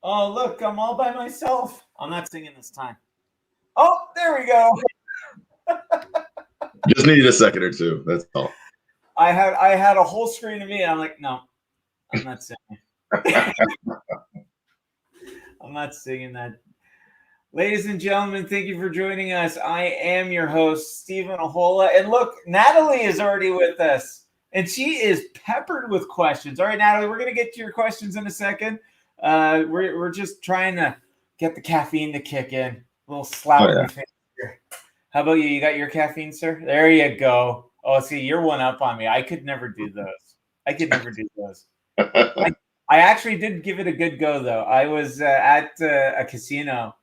Oh, look, I'm all by myself. I'm not singing this time. Oh, there we go. Just needed a second or two. That's all. I had a whole screen of me, and I'm like, no, I'm not singing. I'm not singing that. Ladies and gentlemen, thank you for joining us. I am your host, Stephen Ahola. And look, Natalie is already with us, and she is peppered with questions. All right, Natalie, we're going to get to your questions in a second. We're just trying to get the caffeine to kick in. A little slap in the face here. How about you? You got your caffeine, sir? There you go. Oh, see, you're one up on me. I could never do those. I actually did give it a good go, though. I was at a casino,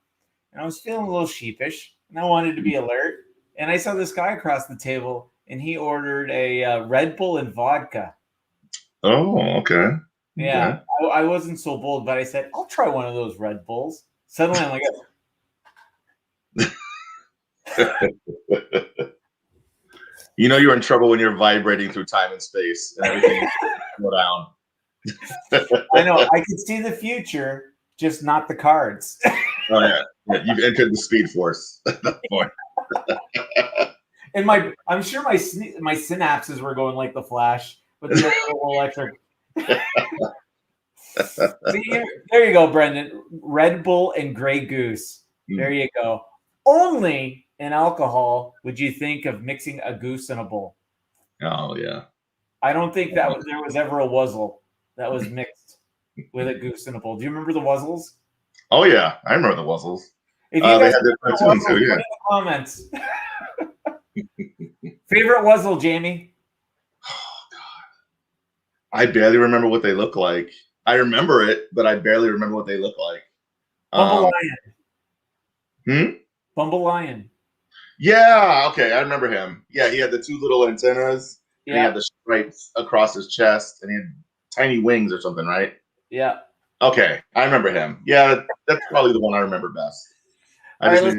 and I was feeling a little sheepish, and I wanted to be alert. And I saw this guy across the table, and he ordered a Red Bull and vodka. Oh, okay. Yeah, I wasn't so bold, but I said, I'll try one of those Red Bulls. Suddenly, I'm like, you know you're in trouble when you're vibrating through time and space and everything go down. I know. I could see the future, just not the cards. Oh yeah, you've entered the Speed Force at that point. And I'm sure my synapses were going like the Flash, but the little electric. See, there you go, Brendan. Red Bull and Grey Goose. There you go. Only in alcohol would you think of mixing a goose in a bowl. Oh yeah. I don't think there was ever a wuzzle that was mixed with a goose in a bowl. Do you remember the wuzzles? Oh yeah, I remember the wuzzles. If you guys they had their cartoons too, yeah. Put in the comments. Favorite wuzzle, Jamie? Oh God, I barely remember what they look like. I remember it, but I barely remember what they look like. Bumble Lion. Bumble Lion. Yeah, okay, I remember him. Yeah, he had the two little antennas. Yeah. And he had the stripes across his chest, and he had tiny wings or something, right? Yeah. Okay, I remember him. Yeah, that's probably the one I remember best. Let's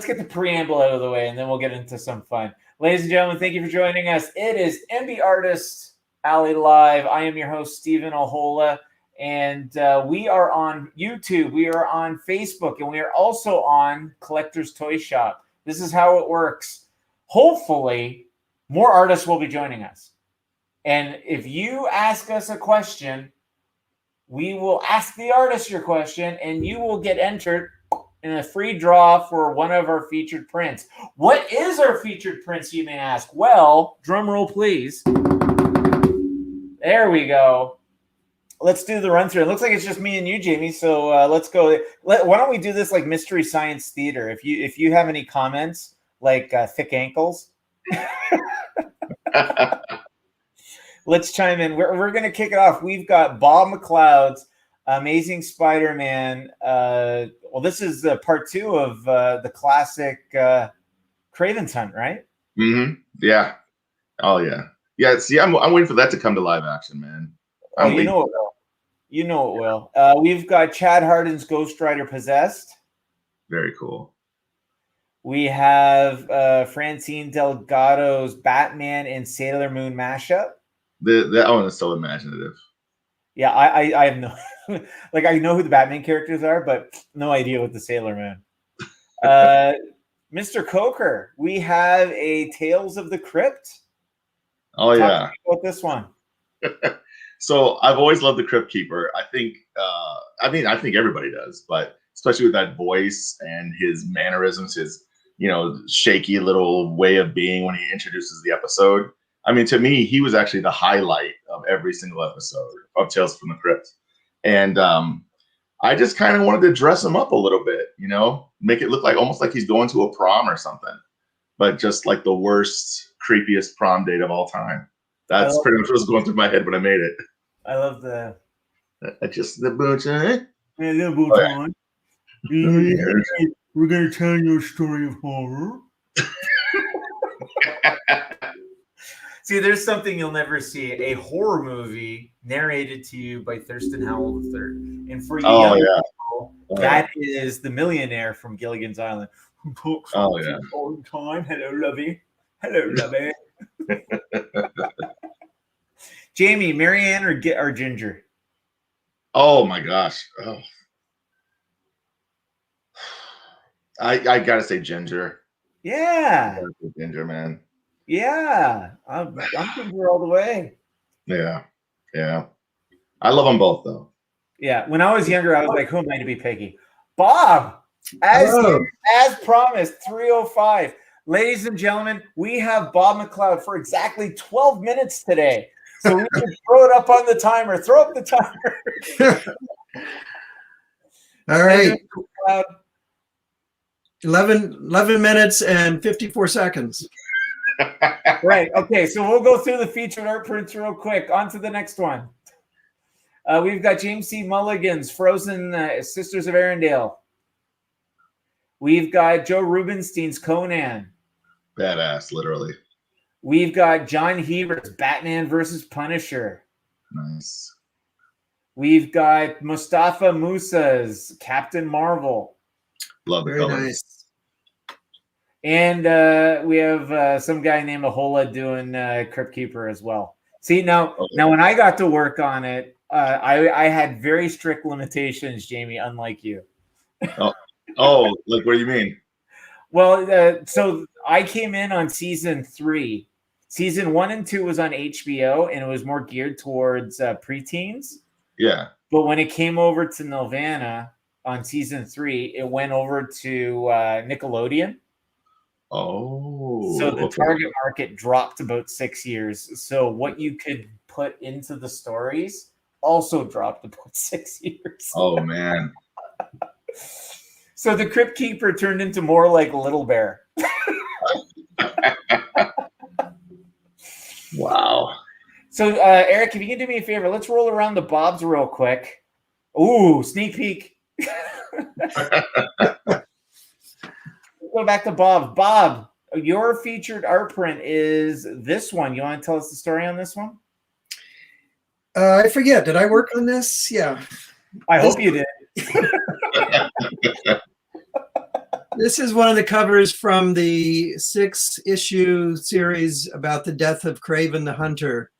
get the preamble out of the way, and then we'll get into some fun. Ladies and gentlemen, thank you for joining us. It is MBartist Alley Live. I am your host, Stephen Ahola, and we are on YouTube. We are on Facebook, and we are also on Collector's Toy Shop. This is how it works. Hopefully, more artists will be joining us. And if you ask us a question, we will ask the artist your question, and you will get entered in a free draw for one of our featured prints. What is our featured prints, you may ask? Well, drum roll, please. There we go. Let's do the run through. It looks like it's just me and you, Jamie. So let's go. Why don't we do this like Mystery Science Theater? If you have any comments, like thick ankles, let's chime in. We're going to kick it off. We've got Bob McLeod's Amazing Spider-Man. Well, this is part 2 of the classic Craven's Hunt, right? Mm-hmm. Yeah. Oh yeah. Yeah. See, I'm waiting for that to come to live action, man. You know it will. You know it will. We've got Chad Hardin's Ghost Rider Possessed. Very cool. We have Francine Delgado's Batman and Sailor Moon mashup. That one is so imaginative. Yeah, I have no like I know who the Batman characters are, but no idea what the Sailor Moon. Mr. Coker, we have a Tales of the Crypt. Oh yeah. About this one. So I've always loved the Crypt Keeper. I think everybody does, but especially with that voice and his mannerisms, his shaky little way of being when he introduces the episode. I mean, to me, he was actually the highlight of every single episode of Tales from the Crypt. And I just kind of wanted to dress him up a little bit, make it look like almost like he's going to a prom or something, but just like the worst, creepiest prom date of all time. That's pretty much what was going through my head when I made it. I love the just the butcher. Yeah, the butcher. We're gonna tell you a story of horror. See, there's something you'll never see: a horror movie narrated to you by Thurston Howell III. And for you, people, that is the millionaire from Gilligan's Island who talks all the time. Hello, lovey. Hello, lovey. Jamie, Marianne or Ginger? Oh my gosh. Oh. I gotta say Ginger. Yeah. Ginger, man. Yeah. I'm Ginger all the way. Yeah. Yeah. I love them both, though. Yeah. When I was younger, I was like, who am I to be picky? Bob, Hello. as promised, 3:05. Ladies and gentlemen, we have Bob McLeod for exactly 12 minutes today. So we can throw it up on the timer. Throw up the timer. All right. McLeod. 11 minutes and 54 seconds. Right. Okay. So we'll go through the featured art prints real quick. On to the next one. We've got James C. Mulligan's Frozen Sisters of Arendelle. We've got Joe Rubinstein's Conan. Badass, literally. We've got John Heber's Batman versus Punisher. Nice. We've got Mustafa Musa's Captain Marvel. Love the Very colors. nice. And we have some guy named Ahola doing Crypt Keeper as well. See, now when I got to work on it, I had very strict limitations, Jamie, unlike you. Oh, like what do you mean? Well, so I came in on season 3. Season 1 and 2 was on HBO, and it was more geared towards preteens. Yeah. But when it came over to Nelvana on season 3, it went over to Nickelodeon. Oh. So the target market dropped about 6 years. So what you could put into the stories also dropped about 6 years. Oh, man. So the Crypt Keeper turned into more like Little Bear. Wow. So Eric, if you can do me a favor, let's roll around the Bobs real quick. Ooh, sneak peek. Go back to Bob. Bob, your featured art print is this one. You want to tell us the story on this one? I forget. Did I work on this? Yeah. I hope you did. This is one of the covers from the 6-issue series about the death of Kraven the Hunter.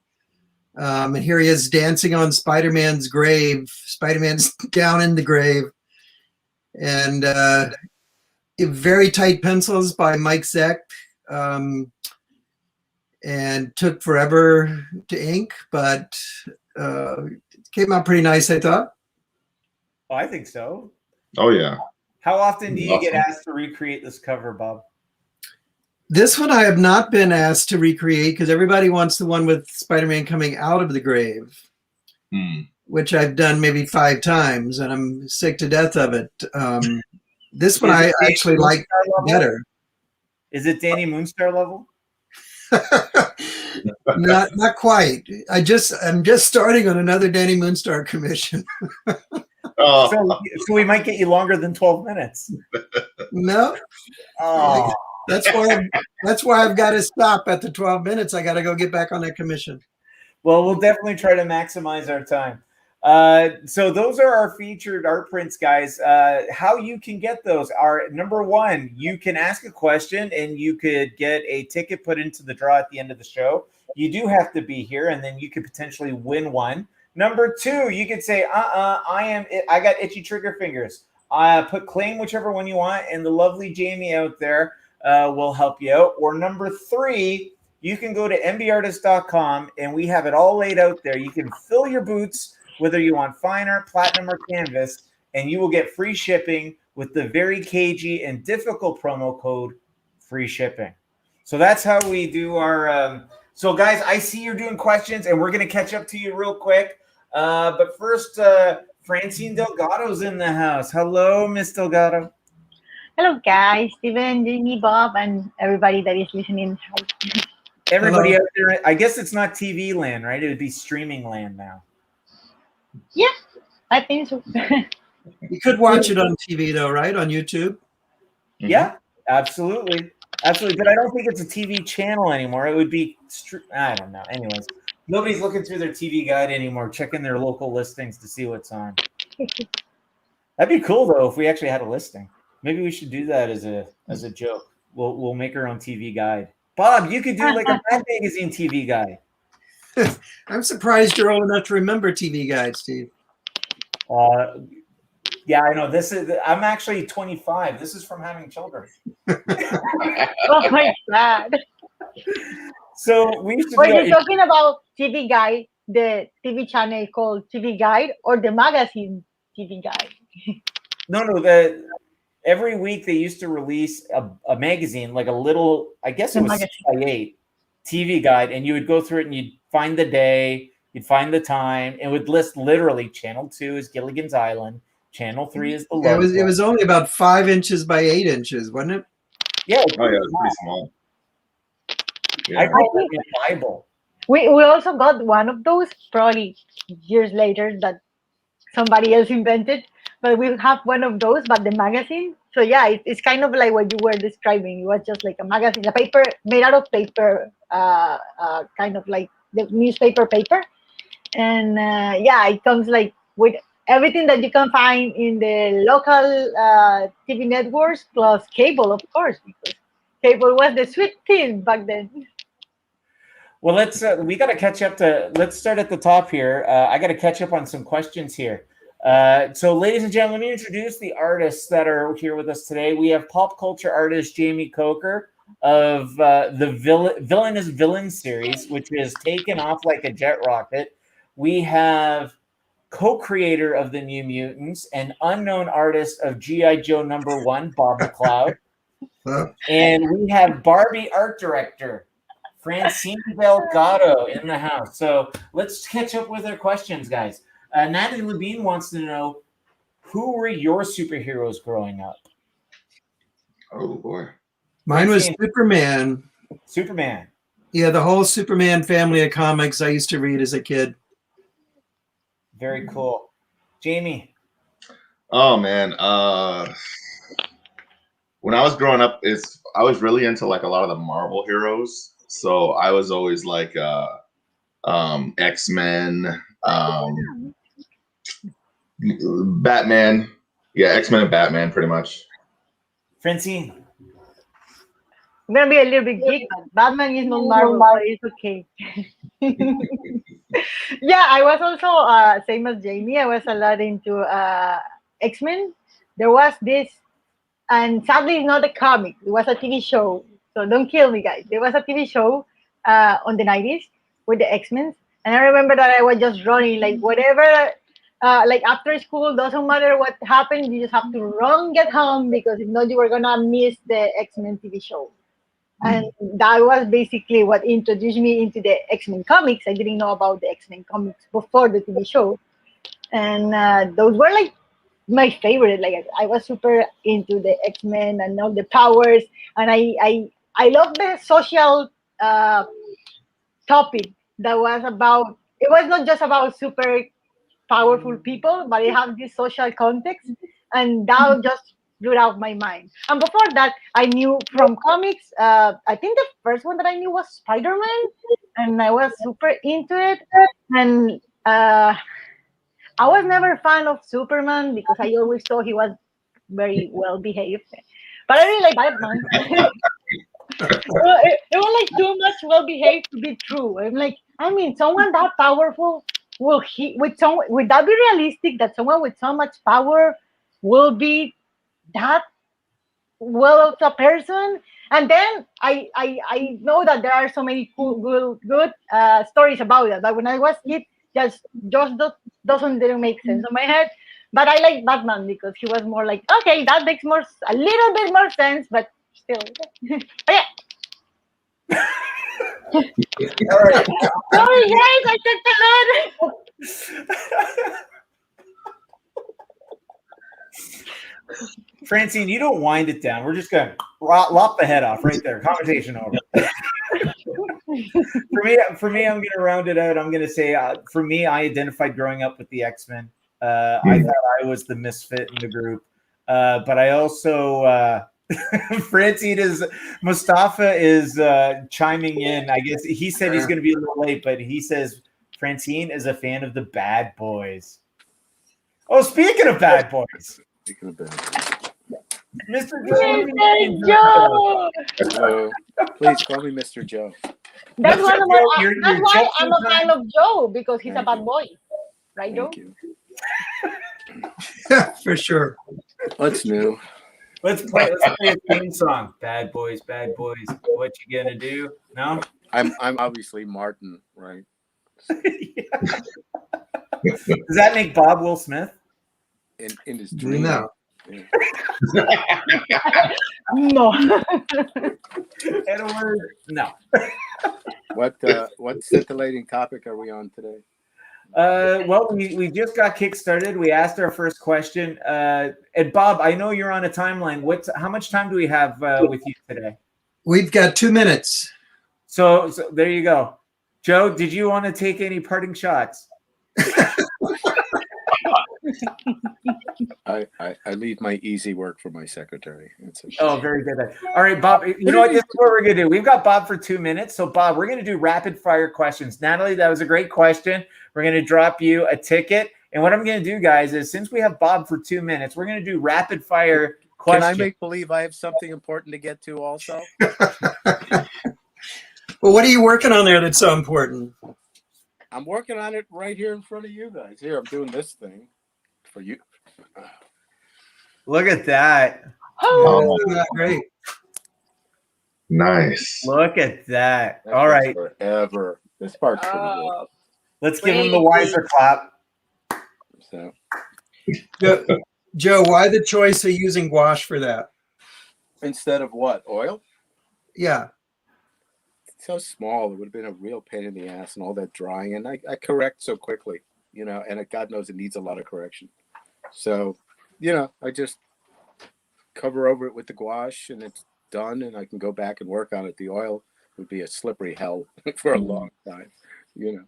And here he is dancing on Spider-Man's grave. Spider-Man's down in the grave. And very tight pencils by Mike Zeck. And took forever to ink, but it came out pretty nice, I thought. Oh, I think so. Oh, yeah. How often do you get asked to recreate this cover, Bob? This one I have not been asked to recreate because everybody wants the one with Spider-Man coming out of the grave, which I've done maybe 5 times, and I'm sick to death of it. This one I actually like better. Is it Danny Moonstar level? Not quite. I'm just starting on another Danny Moonstar commission. So we might get you longer than 12 minutes. No. Oh. That's why I've got to stop at the 12 minutes. I got to go get back on that commission. Well, we'll definitely try to maximize our time. So those are our featured art prints, guys. How you can get those are, number one, you can ask a question and you could get a ticket put into the draw at the end of the show. You do have to be here, and then you could potentially win one. Number two, you could say, I got itchy trigger fingers. Claim whichever one you want, and the lovely Jamie out there will help you out. Or number three, you can go to MBartist.com, and we have it all laid out there. You can fill your boots, whether you want fine art, platinum, or canvas, and you will get free shipping with the very cagey and difficult promo code, free shipping. So that's how we do our so guys, I see you're doing questions, and we're going to catch up to you real quick. But first, Francine Delgado's in the house. Hello, Miss Delgado. Hello, guys. Steven, Jamie, Bob, and everybody that is listening. Everybody out there, I guess it's not TV land, right? It would be streaming land now. Yeah, I think so. You could watch it on TV, though, right? On YouTube? Yeah, absolutely. Absolutely. But I don't think it's a TV channel anymore. It would be, I don't know. Anyways, nobody's looking through their TV guide anymore, checking their local listings to see what's on. That'd be cool, though, if we actually had a listing. Maybe we should do that as a joke. We'll make our own TV guide. Bob, you could do like a Mad Magazine TV guide. I'm surprised you're old enough to remember TV Guide, Steve. Yeah, I know. I'm actually 25. This is from having children. Oh my God. So we used to Were do you talking about TV Guide, the TV channel called TV Guide, or the magazine TV Guide? no. Every week they used to release a magazine, like a little, I guess it The was magazine. 6x8 TV guide, and you would go through it and you'd find the day, you'd find the time, and it would list literally channel 2 is Gilligan's Island, channel 3 is the Yeah, Love it Boat. was only about 5 inches by 8 inches, wasn't it? Yeah, Oh yeah, it's pretty small. I Yeah. call it my Bible. We also got one of those probably years later that somebody else invented, but we have one of those, but the magazine. So yeah, it's kind of like what you were describing. It was just like a magazine, a paper made out of paper, kind of like the newspaper paper. And yeah, it comes like with everything that you can find in the local TV networks plus cable, of course, because cable was the sweet thing back then. Well, we got to catch up to. Let's start at the top here. I got to catch up on some questions here. So, ladies and gentlemen, let me introduce the artists that are here with us today. We have pop culture artist Jamie Coker of the Villainous Villain series, which is taken off like a jet rocket. We have co-creator of the New Mutants and unknown artist of G.I. Joe #1, Bob McLeod. And we have Barbie art director Francine Delgado in the house. So let's catch up with our questions, guys. Natalie Levine wants to know, who were your superheroes growing up? Oh boy. Mine was Francine. Superman. Superman. Yeah, the whole Superman family of comics I used to read as a kid. Very cool. Jamie. Oh man. When I was growing up, I was really into like a lot of the Marvel heroes. So I was always like X-Men, Batman. Yeah, X-Men and Batman pretty much. Francine. I'm gonna be a little bit geek, but Batman is not Marvel, but it's okay. Yeah, I was also same as Jamie. I was a lot into X-Men. There was this, and sadly, it's not a comic. It was a TV show. So don't kill me, guys. There was a TV show on the 90s with the X-Men, and I remember that I was just running like whatever. Like after school, doesn't matter what happened, you just have to run, get home, because if not, you were gonna miss the X-Men TV show. And that was basically what introduced me into the X-Men comics. I didn't know about the X-Men comics before the TV show, and those were like my favorite. Like I was super into the X-Men and all the powers, and I love the social topic that was about. It was not just about super powerful people, but it has this social context, and that just blew out my mind. And before that, I knew from comics. I think the first one that I knew was Spider-Man, and I was super into it. And I was never a fan of Superman because I always thought he was very well behaved. But I really like Batman. It was like too much well behaved to be true. I'm like, I mean, someone that powerful would that be realistic that someone with so much power will be that well of a person? And then I know that there are so many cool good stories about that. But when I was kid, just didn't make sense in my head. But I like Batman because he was more like, okay, that makes a little bit more sense, but still. But yeah. All right. Sorry guys, I took the load. Francine, you don't wind it down. We're just going to lop the head off right there. Conversation over. For me, I'm going to round it out. I'm going to say, for me, I identified growing up with the X-Men. I thought I was the misfit in the group. But I also, Mustafa is chiming in. I guess he said he's going to be a little late, but he says Francine is a fan of the Bad Boys. Oh, speaking of Bad Boys. Mr. Joe. Please call me Mr. Joe. That's why you're I'm a fan of Joe, because he's a bad boy. Right, Joe? Thank you. Yeah, for sure. What's new? Let's play a theme song. Bad boys, what you gonna do? No? I'm obviously Martin, right? Yeah. Does that make Bob Will Smith? In his dream. No. Yeah. No. Edward, no. What scintillating topic are we on today? Well, we just got kick-started. We asked our first question. And Bob, I know you're on a timeline. How much time do we have with you today? We've got 2 minutes. So there you go. Joe, did you want to take any parting shots? I leave my easy work for my secretary. Oh, very good. All right, Bob, you know what? This is what we're going to do. We've got Bob for 2 minutes. So, Bob, we're going to do rapid fire questions. Natalie, that was a great question. We're going to drop you a ticket. And what I'm going to do, guys, is since we have Bob for 2 minutes, we're going to do rapid fire questions. Can I make believe I have something important to get to also? Well, what are you working on there that's so important? I'm working on it right here in front of you guys. Here, I'm doing this thing for you. Look at that. Oh, Great. Nice. Look at that. That All takes right. Forever. This part's pretty good. Let's give him the wiser clap. So, Joe, why the choice of using gouache for that? instead of what? Oil? Yeah. It's so small. It would have been a real pain in the ass and all that drying. And I correct so quickly, and God knows it needs a lot of correction. So, I just cover over it with the gouache and it's done and I can go back and work on it. The oil would be a slippery hell for a long time, And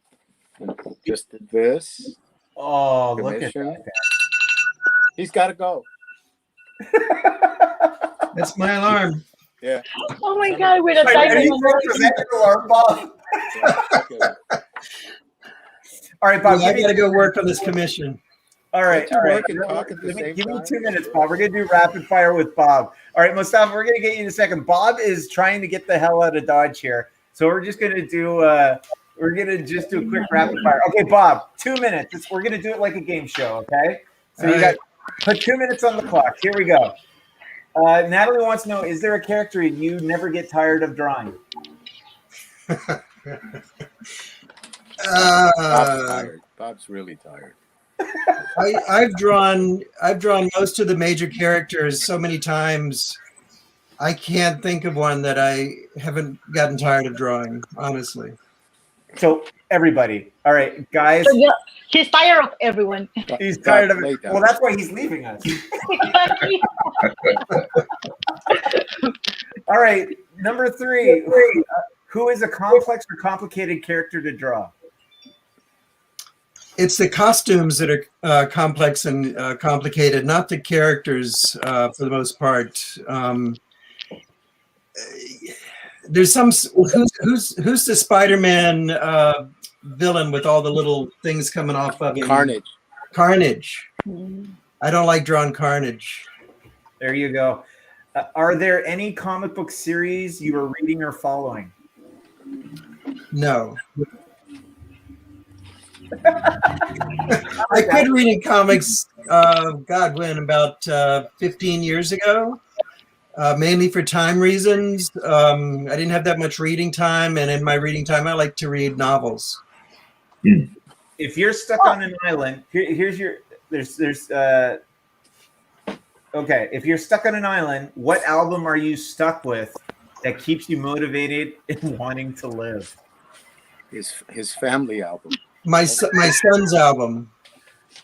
just this. Oh, look at Commission. that. He's got to go. That's my alarm. Yeah. oh my God, with a Are timer. you going to present your alarm, Bob? Yeah, okay. All right, Bob. Well, I give got to me- go work on this commission. All right, Don't all you right. work and talk at the same Give me time? 2 minutes, Bob. We're going to do rapid fire with Bob. All right, Mustafa, we're going to get you in a second. Bob is trying to get the hell out of Dodge here. So we're just going to do we're going to just do a quick rapid fire. Okay, Bob, 2 minutes. We're going to do it like a game show, okay? So All you got put 2 minutes on the clock. Here we go. Natalie wants to know, is there a character you never get tired of drawing? Bob's tired. Bob's really tired. I've drawn most of the major characters so many times. I can't think of one that I haven't gotten tired of drawing, honestly. So everybody. All right, guys. So, yeah, he's tired of everyone. He's tired of Lay it. down. Well, that's why he's leaving us. All right, number 3. Who is a complex or complicated character to draw? It's the costumes that are complex and complicated, not the characters for the most part. There's some who's the Spider-Man villain with all the little things coming off of him? Carnage. I don't like drawing Carnage. There you go. Are there any comic book series you are reading or following? No. I quit reading comics, when, about 15 years ago, mainly for time reasons. I didn't have that much reading time, and in my reading time, I like to read novels. If you're stuck on an island, here's your okay. If you're stuck on an island, what album are you stuck with that keeps you motivated and wanting to live? His family album. My son's album.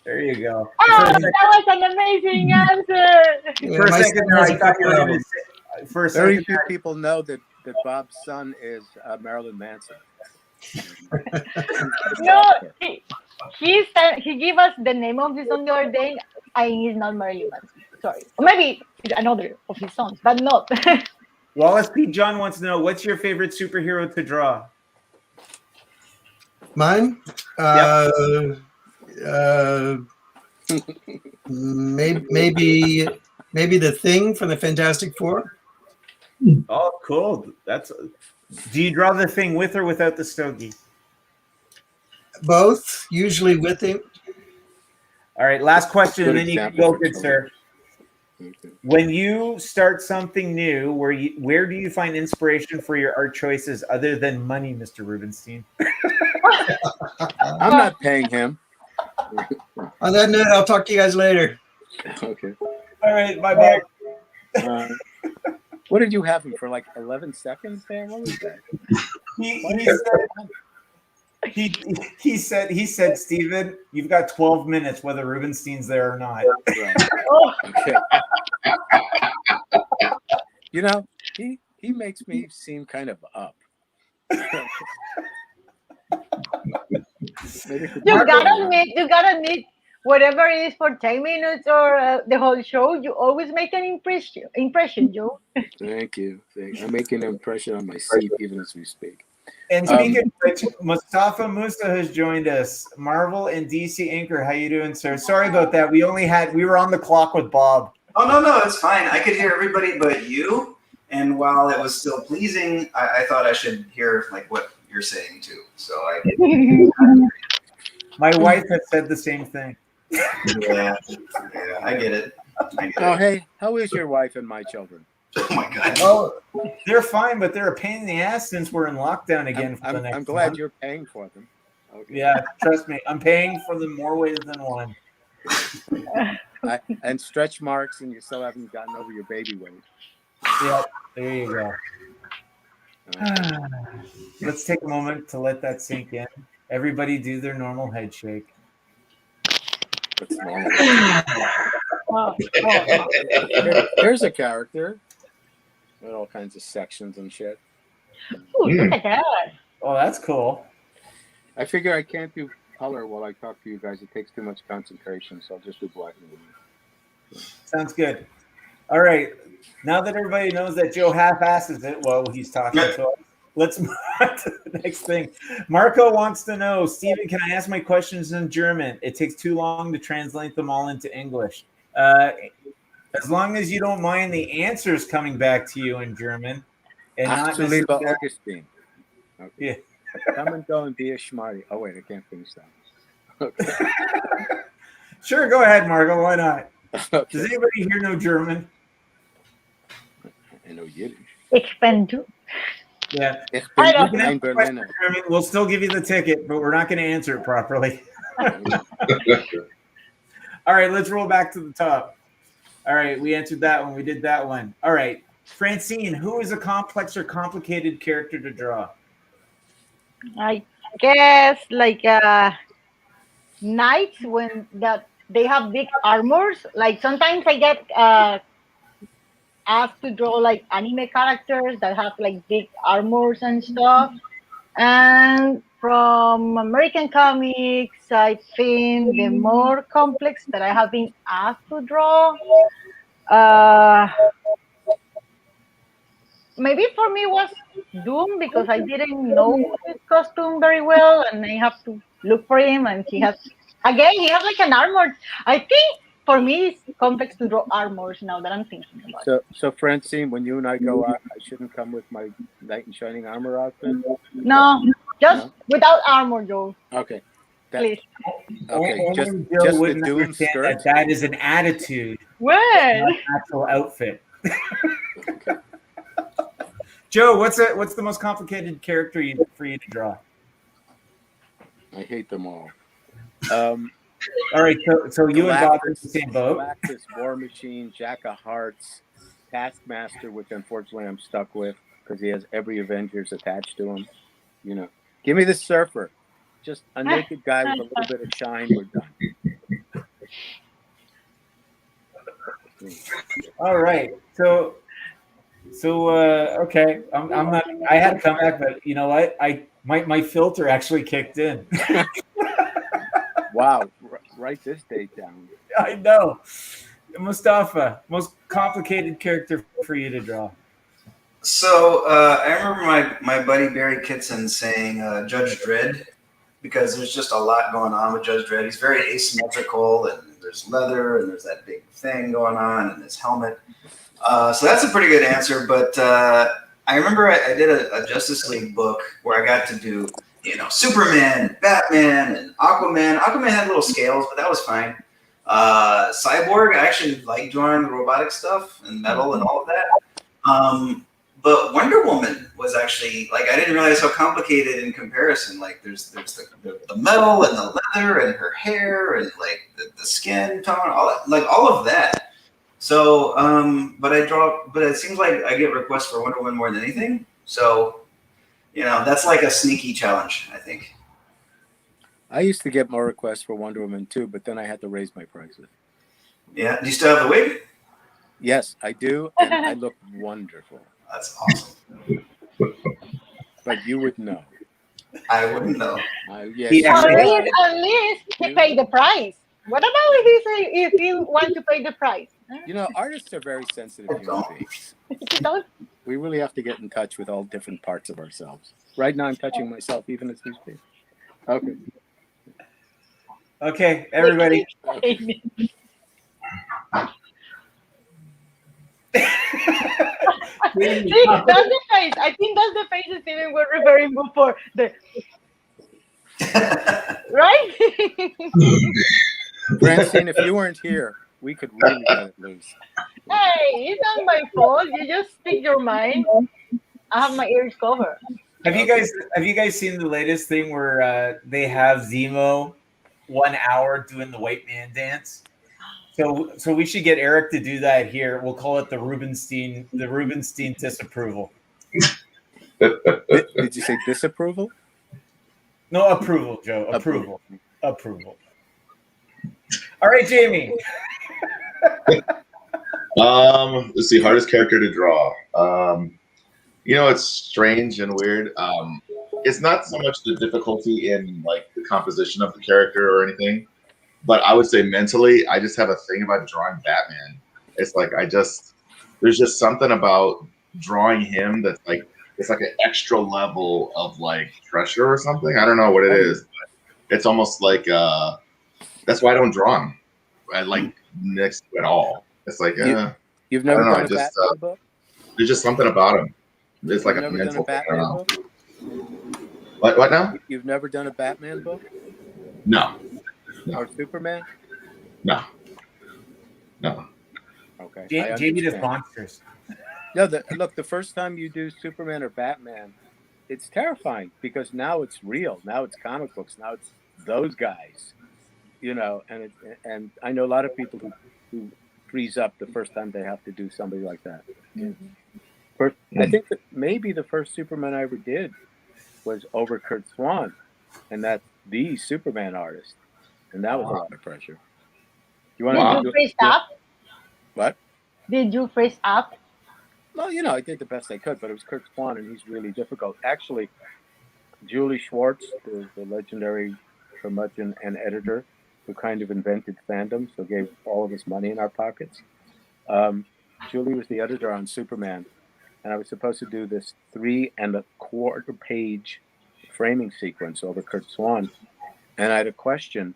There you go. Oh, that was an amazing answer. Yeah, For a my second son there, has I a thought you were couple going to say. For a Very second, few people know that Bob's son is Marilyn Manson. No, he gave us the name of his song the other day, and he's not Marilyn Manson. Sorry. Or maybe another of his songs, but not. Wallace P. John wants to know, what's your favorite superhero to draw? Mine? Maybe the Thing from the Fantastic Four. Oh, cool. Do you draw the Thing with or without the stogie? Both, usually with him. All right, last question, Good and then you can example go, for good sir. Okay. When you start something new, where do you find inspiration for your art choices other than money, Mr. Rubenstein? I'm not paying him. On that note, I'll talk to you guys later. Okay. All right, bye. What did you have him for, like 11 seconds there? What was that? He said, Steven, you've got 12 minutes whether Rubenstein's there or not. Right. Oh, Okay. You know, he makes me seem kind of up. you gotta admit, whatever it is for 10 minutes or the whole show, you always make an impression, Joe. Thank you. I'm making an impression on my seat even as we speak. And speaking of which, Mustafa Musa has joined us. Marvel and DC anchor, how you doing, sir? Sorry about that. We were on the clock with Bob. Oh, no, it's fine. I could hear everybody but you. And while it was still pleasing, I thought I should hear like what you're saying too. So My wife has said the same thing. yeah, I get it. Oh, hey, how is your wife and my children? Oh my God. Oh, they're fine, but they're a pain in the ass since we're in lockdown again for the next I'm glad month. you're paying for them. Okay. Yeah, trust me. I'm paying for them more ways than one. And stretch marks, and you still haven't gotten over your baby weight. Yeah, there you go. Let's take a moment to let that sink in. Everybody do their normal head shake. That's normal. Here's a character with all kinds of sections and shit. Ooh, look at that. Oh, that's cool. I figure I can't do color while I talk to you guys. It takes too much concentration, so I'll just do black and white. Sounds good. All right. Now that everybody knows that Joe half-asses it while he's talking to us, let's move on to the next thing. Marco wants to know, Steven, can I ask my questions in German? It takes too long to translate them all into English. As long as you don't mind the answers coming back to you in German. And not Lieber Augustine. Okay. Yeah. Come and go and be a schmarty. Oh, wait, I can't finish that. Okay. Sure, go ahead, Marco. Why not? Okay. Does anybody here know German? I know Yiddish. Ich bin du. Yeah. Ich I bin don't ein Question Berliner. in German. We'll still give you the ticket, but we're not going to answer it properly. All right, let's roll back to the top. All right, we answered that one. We did that one. All right. Francine, who is a complex or complicated character to draw? I guess like knights when they have big armors. Like sometimes I get asked to draw like anime characters that have like big armors and stuff. And from American comics, I think the more complex that I have been asked to draw, maybe for me was Doom because I didn't know his costume very well, and I have to look for him. And he has like an armor. I think for me it's complex to draw armors now that I'm thinking about it. So Francine, when you and I go out, I shouldn't come with my knight in shining armor outfit? No, just without armor, Joe. Okay. Please. Okay, Only just Joe the wouldn't Doom understand skirt. that is an attitude, Well, not an actual outfit. Okay. Joe, what's the most complicated character for you to draw? I hate them all. All right, so you and Bob are in the same boat. Galactus, War Machine, Jack of Hearts, Taskmaster, which unfortunately I'm stuck with because he has every Avengers attached to him. You know, give me the Surfer, just a naked guy with a little bit of shine. We're done. All right, so okay, I'm not. I had to come back, but you know what? My filter actually kicked in. Wow, write this date down. I know. Mustafa, most complicated character for you to draw. So I remember my buddy Barry Kitson saying Judge Dredd, because there's just a lot going on with Judge Dredd. He's very asymmetrical, and there's leather, and there's that big thing going on, and his helmet. So that's a pretty good answer. But I remember I did a Justice League book where I got to do, Superman, Batman, and Aquaman. Aquaman had little scales, but that was fine. Cyborg, I actually like drawing the robotic stuff and metal and all of that. But Wonder Woman was actually like I didn't realize how complicated in comparison. Like there's the metal and the leather and her hair and like the skin tone, all of that. So, but it seems like I get requests for Wonder Woman more than anything. So, that's like a sneaky challenge, I think. I used to get more requests for Wonder Woman too, but then I had to raise my prices. Yeah. Do you still have the wig? Yes, I do, and I look wonderful. That's awesome. But you would know. I wouldn't know. Yes, at least he paid the price. What about if you want to pay the price? Artists are very sensitive human beings. We really have to get in touch with all different parts of ourselves. Right now, I'm touching myself even as we speak. Okay. Okay, everybody. See, that's the face. I think that's the face that Steven was referring before. Right? Francine, if you weren't here, we could really let it loose. Hey, it's not my fault. You just speak your mind. I have my ears covered. Have you guys seen the latest thing where they have Zemo 1 hour doing the white man dance? So we should get Eric to do that here. We'll call it the Rubenstein disapproval. Did you say disapproval? No, approval, Joe. Approval. All right, Jamie. Let's see. Hardest character to draw. It's strange and weird. It's not so much the difficulty in like the composition of the character or anything, but I would say mentally, I just have a thing about drawing Batman. It's like there's just something about drawing him that's like it's like an extra level of like pressure or something. I don't know what it is. But it's almost like that's why I don't draw him. I like next to it all. It's like you've never done a Batman book? There's just something about him. It's like a mental thing. Book? What now? You've never done a Batman book? No. Or Superman? No. Okay. Jamie does monsters. No, look, the first time you do Superman or Batman, it's terrifying because now it's real. Now it's comic books. Now it's those guys, and I know a lot of people who freeze up the first time they have to do somebody like that. I think that maybe the first Superman I ever did was over Kurt Swan, and that's the Superman artist, and that was a lot of pressure. You want to freeze up? What? Did you freeze up? Well, I did the best I could, but it was Kurt Swan, and he's really difficult. Actually, Julie Schwartz, the legendary curmudgeon and editor, who kind of invented fandom, so gave all of us money in our pockets. Julie was the editor on Superman, and I was supposed to do this 3 1/4 page framing sequence over Kurt Swan, and I had a question,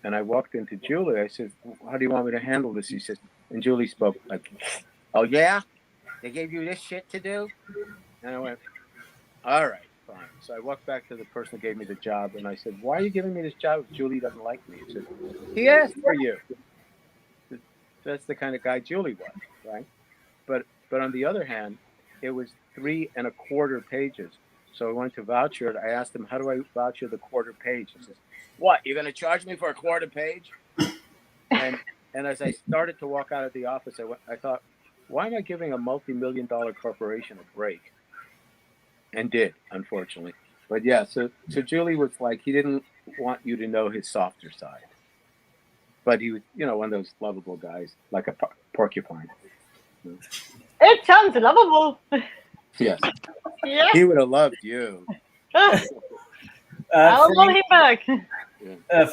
and I walked into Julie. I said, "How do you want me to handle this?" He said, and Julie spoke like, "Oh yeah, they gave you this shit to do?" And I went, "All right, fine." So I walked back to the person who gave me the job, and I said, "Why are you giving me this job if Julie doesn't like me?" He said, "He asked for you." That's the kind of guy Julie was, right? But on the other hand, it was 3 1/4 pages. So I went to voucher it. I asked him, "How do I voucher the 1/4 page?" He says, "What? You're going to charge me for a 1/4 page?" And as I started to walk out of the office, I thought, why am I giving a multi-million-dollar corporation a break? And did, unfortunately. But yeah, so Julie was like, he didn't want you to know his softer side. But he was, one of those lovable guys, like a porcupine. It sounds lovable. Yes. Yeah. He would have loved you. I'll love him back.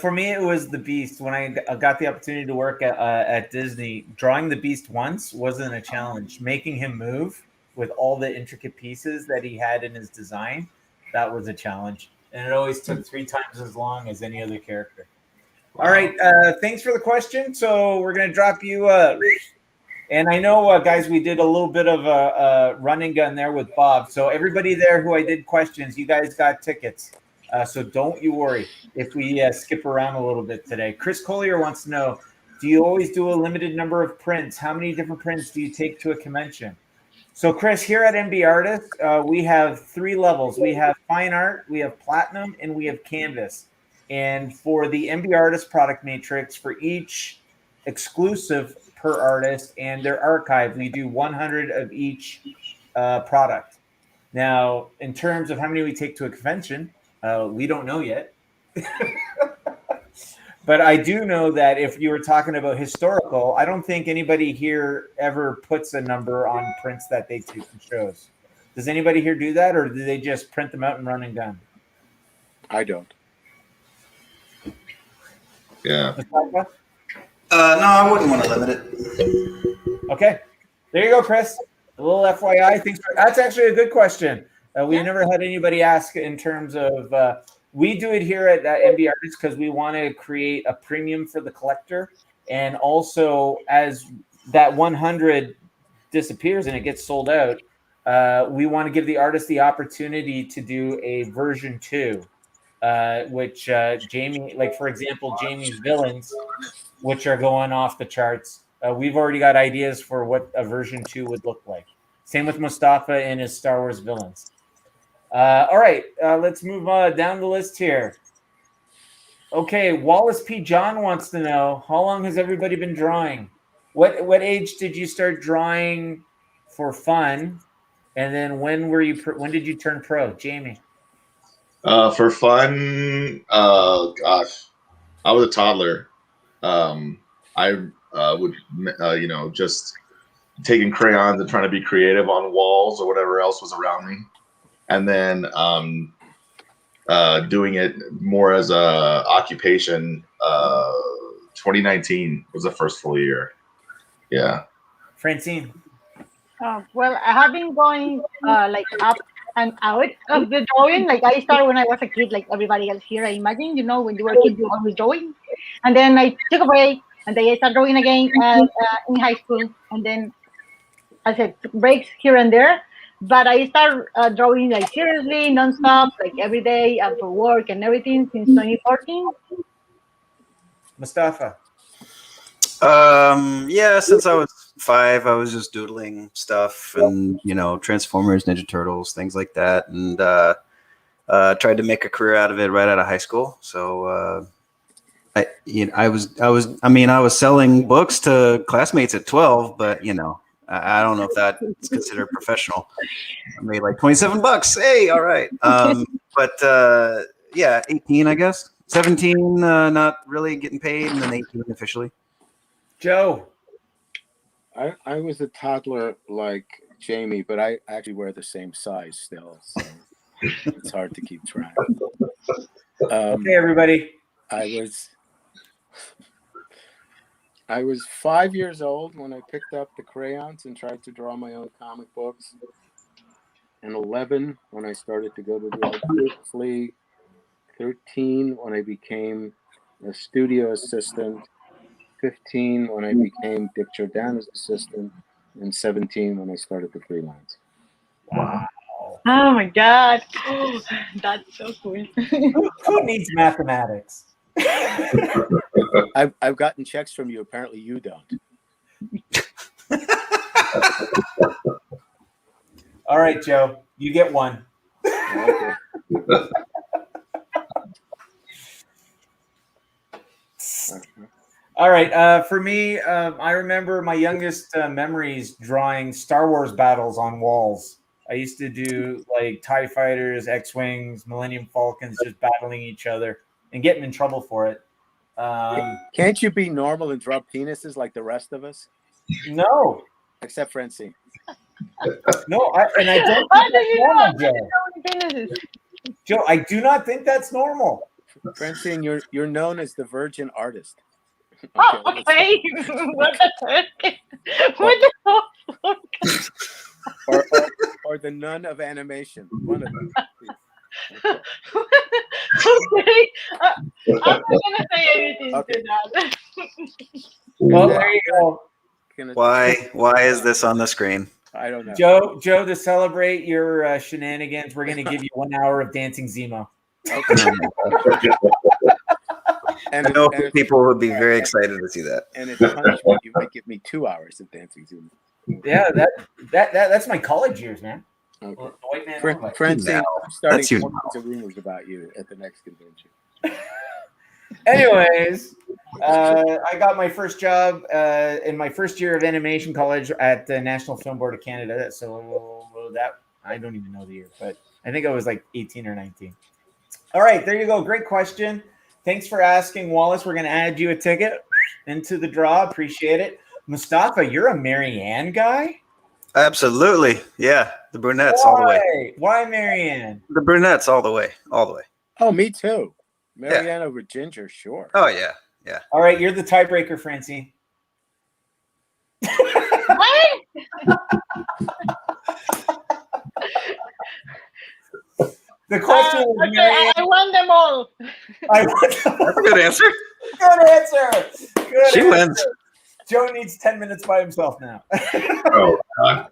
For me, it was the Beast. When I got the opportunity to work at Disney, drawing the Beast once wasn't a challenge. Making him move with all the intricate pieces that he had in his design, that was a challenge. And it always took 3 times as long as any other character. All right. Thanks for the question. So we're going to drop you. And I know, guys, we did a little bit of a run and gun there with Bob. So everybody there who I did questions, you guys got tickets. So don't you worry if we skip around a little bit today. Chris Collier wants to know, Do you always do a limited number of prints? How many different prints do you take to a convention? So, Chris, here at MBartist, we have 3 levels. We have fine art, we have platinum, and we have canvas. And for the MBartist product matrix, for each exclusive per artist and their archive, we do 100 of each product. Now, in terms of how many we take to a convention, we don't know yet. But I do know that if you were talking about historical, I don't think anybody here ever puts a number on prints that they take to shows. Does anybody here do that, or do they just print them out and run and gun? I don't. Yeah. No, I wouldn't want to limit it. Okay. There you go, Chris. A little FYI. That's actually a good question. We never had anybody ask in terms of we do it here at MBartist because we want to create a premium for the collector. And also, as that 100 disappears and it gets sold out, we want to give the artist the opportunity to do a version 2, which Jamie, like for example, Jamie's villains, which are going off the charts. We've already got ideas for what a version 2 would look like. Same with Mustafa and his Star Wars villains. All right, let's move down the list here. Okay, Wallace P. John wants to know, how long has everybody been drawing? What age did you start drawing for fun? And then when did you turn pro? Jamie. For fun, gosh, I was a toddler. I would, just taking crayons and trying to be creative on walls or whatever else was around me. And then doing it more as a occupation. 2019 was the first full year. Yeah. Francine. Well, I have been going like up and out of the drawing. Like I started when I was a kid, like everybody else here. I imagine, when you were a kid, you were always drawing. And then I took a break, and then I started drawing again in high school. And then I said breaks here and there. But I started drawing like seriously, nonstop, like every day for work and everything since 2014. Mustafa. Yeah, since I was 5, I was just doodling stuff and Transformers, Ninja Turtles, things like that, and tried to make a career out of it right out of high school. So I was selling books to classmates at 12, but I don't know if that's considered professional. I made like $27. Hey, all right. But 18, I guess. 17, not really getting paid, and then 18 officially. Joe. I was a toddler like Jamie, but I actually wear the same size still, so it's hard to keep track. Okay, everybody. I was 5 years old when I picked up the crayons and tried to draw my own comic books. And 11 when I started to go to the art flea. 13 when I became a studio assistant. 15 when I became Dick Giordano's assistant. And 17 when I started to freelance. Wow. Oh my God. That's so cool. Who needs mathematics? I've gotten checks from you. Apparently you don't. All right, Joe, you get one. Okay. All right. For me, I remember my youngest memories drawing Star Wars battles on walls. I used to do like TIE fighters, X-Wings, Millennium Falcons, just battling each other and getting in trouble for it. Can't you be normal and draw penises like the rest of us? No. Except Francine. No, I don't think that's normal, Joe. Joe, I do not think that's normal. Francine, you're known as the virgin artist. Okay. What the fuck? Or the nun of animation. One of them. Okay. I'm not gonna say anything to that. Well, there you go. Why is this on the screen? I don't know. Joe, to celebrate your shenanigans, we're going to give you 1 hour of dancing Zemo. Okay. And I know and it's- people would be very excited to see that. and it's punishment. You might give me 2 hours of dancing Zumba. Yeah, that's my college years, man. Okay. The white man. Illinois. Francine, now. I'm starting That's you all kinds of rumors about you at the next convention. Anyways, I got my first job in my first year of animation college at the National Film Board of Canada. So that I don't even know the year, but I think I was like 18 or 19. All right, there you go. Great question. Thanks for asking, Wallace. We're going to add you a ticket into the draw. Appreciate it. Mustafa, you're a Marianne guy? Absolutely. Yeah. The brunettes all the way. Why Marianne? The brunettes all the way. All the way. Oh, me too. Mariana with Ginger, sure. Oh, yeah. Yeah. All right, you're the tiebreaker, Francine. What? The question was Okay, Marianne. I won them all. That's a good answer. Good answer. Good She answer. wins. Joe needs 10 minutes by himself now. Oh, God.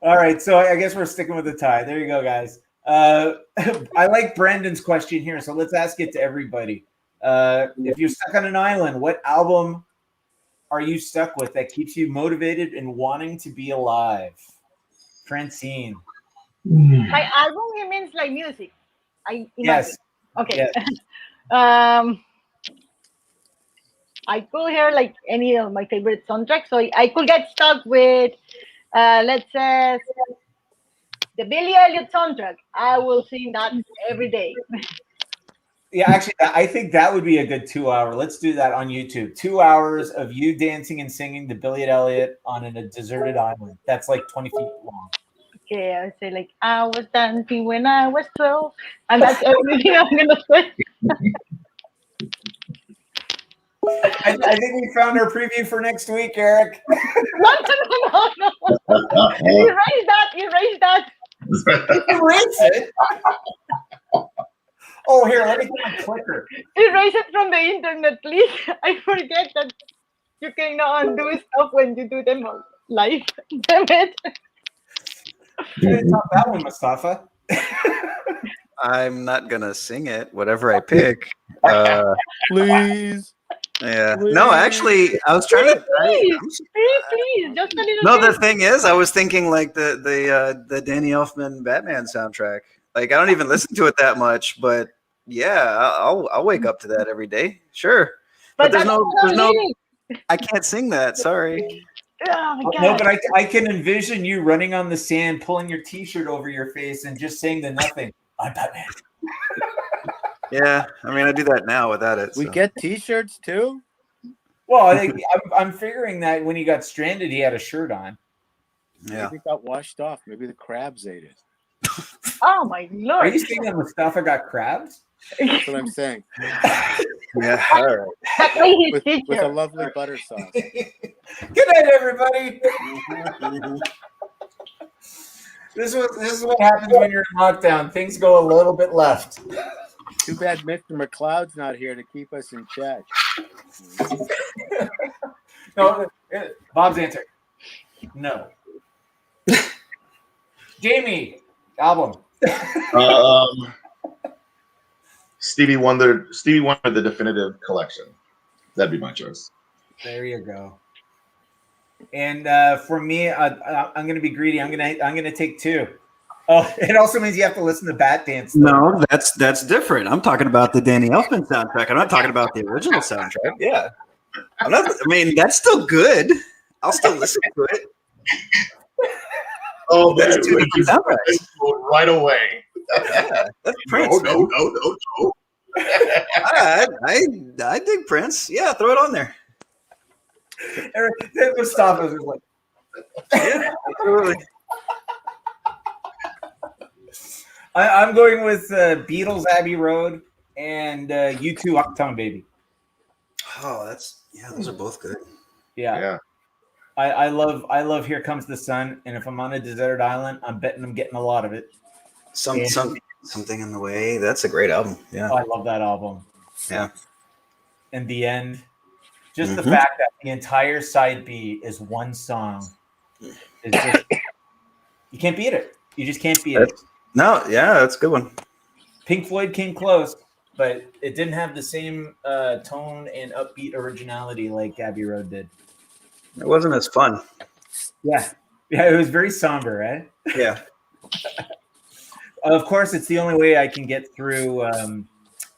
All right, so I guess we're sticking with the tie. There you go, guys. I like Brandon's question here, so let's ask it to everybody. If you're stuck on an island, what album are you stuck with that keeps you motivated and wanting to be alive? Francine. My album, he means like music. I imagine. Yes. Okay. Yes. I could hear like any of my favorite soundtracks, so I could get stuck with, let's say, the Billy Elliot soundtrack. I will sing that every day. Yeah, actually, I think that would be a good 2 hour. Let's do that on YouTube. 2 hours of you dancing and singing to Billy Elliot on a deserted island. That's like 20 feet long. Okay, I would say like I was dancing when I was 12, and that's everything I'm gonna say. I think we found our preview for next week, Eric. No. Erase that. Erase it. Oh, here, let me get my clicker. Erase it from the internet, please. I forget that you cannot undo stuff when you do them live. Damn it. You didn't top that one, Mustafa. I'm not going to sing it, whatever I pick. Please. Yeah. No, actually, I was trying to. Please, just a little No, bit. the thing is, I was thinking like the Danny Elfman Batman soundtrack. Like I don't even listen to it that much, but yeah, I'll wake up to that every day. Sure, but there's no. I can't sing that. Sorry. Oh my No, God. but I can envision you running on the sand, pulling your T-shirt over your face, and just saying the nothing. I'm Batman. Yeah, I mean, I do that now without it. We so. get T-shirts too. Well, I'm figuring that when he got stranded, he had a shirt on. Yeah. Maybe it got washed off. Maybe the crabs ate it. Oh my Are Lord. you saying that Mustafa got crabs? That's what I'm saying. Yeah. All right. That's why he's With a teacher. lovely butter sauce. Good night, everybody. This is what happens when you're in lockdown. Things go a little bit left. Too bad Mr. McLeod's not here to keep us in check. No, Bob's answer. No. Jamie, album. Stevie Wonder, the Definitive Collection. That'd be my choice. There you go. And for me, I'm going to be greedy. I'm going to take two. Oh, it also means you have to listen to Bat Dance. No, that's different. I'm talking about the Danny Elfman soundtrack. I'm not talking about the original soundtrack. Yeah. I mean, that's still good. I'll still listen to it. Oh, That's that's two different soundtracks. right away. Yeah, that's Prince. No. I dig Prince. Yeah, throw it on there. Eric, Mustafa's like, Yeah, absolutely. I'm going with Beatles, Abbey Road, and U2, Uptown Baby. Oh, those are both good. Yeah. I love Here Comes the Sun, and if I'm on a deserted island, I'm betting I'm getting a lot of it. Something in the way. That's a great album. Yeah. Oh, I love that album. Yeah. In the end, just the fact that the entire side B is one song is just you can't beat it. You just can't beat it. No, yeah, that's a good one. Pink Floyd came close. but it didn't have the same tone and upbeat originality like Abbey Road did. It wasn't as fun. Yeah, it was very somber, right? Yeah. Of course, it's the only way I can get through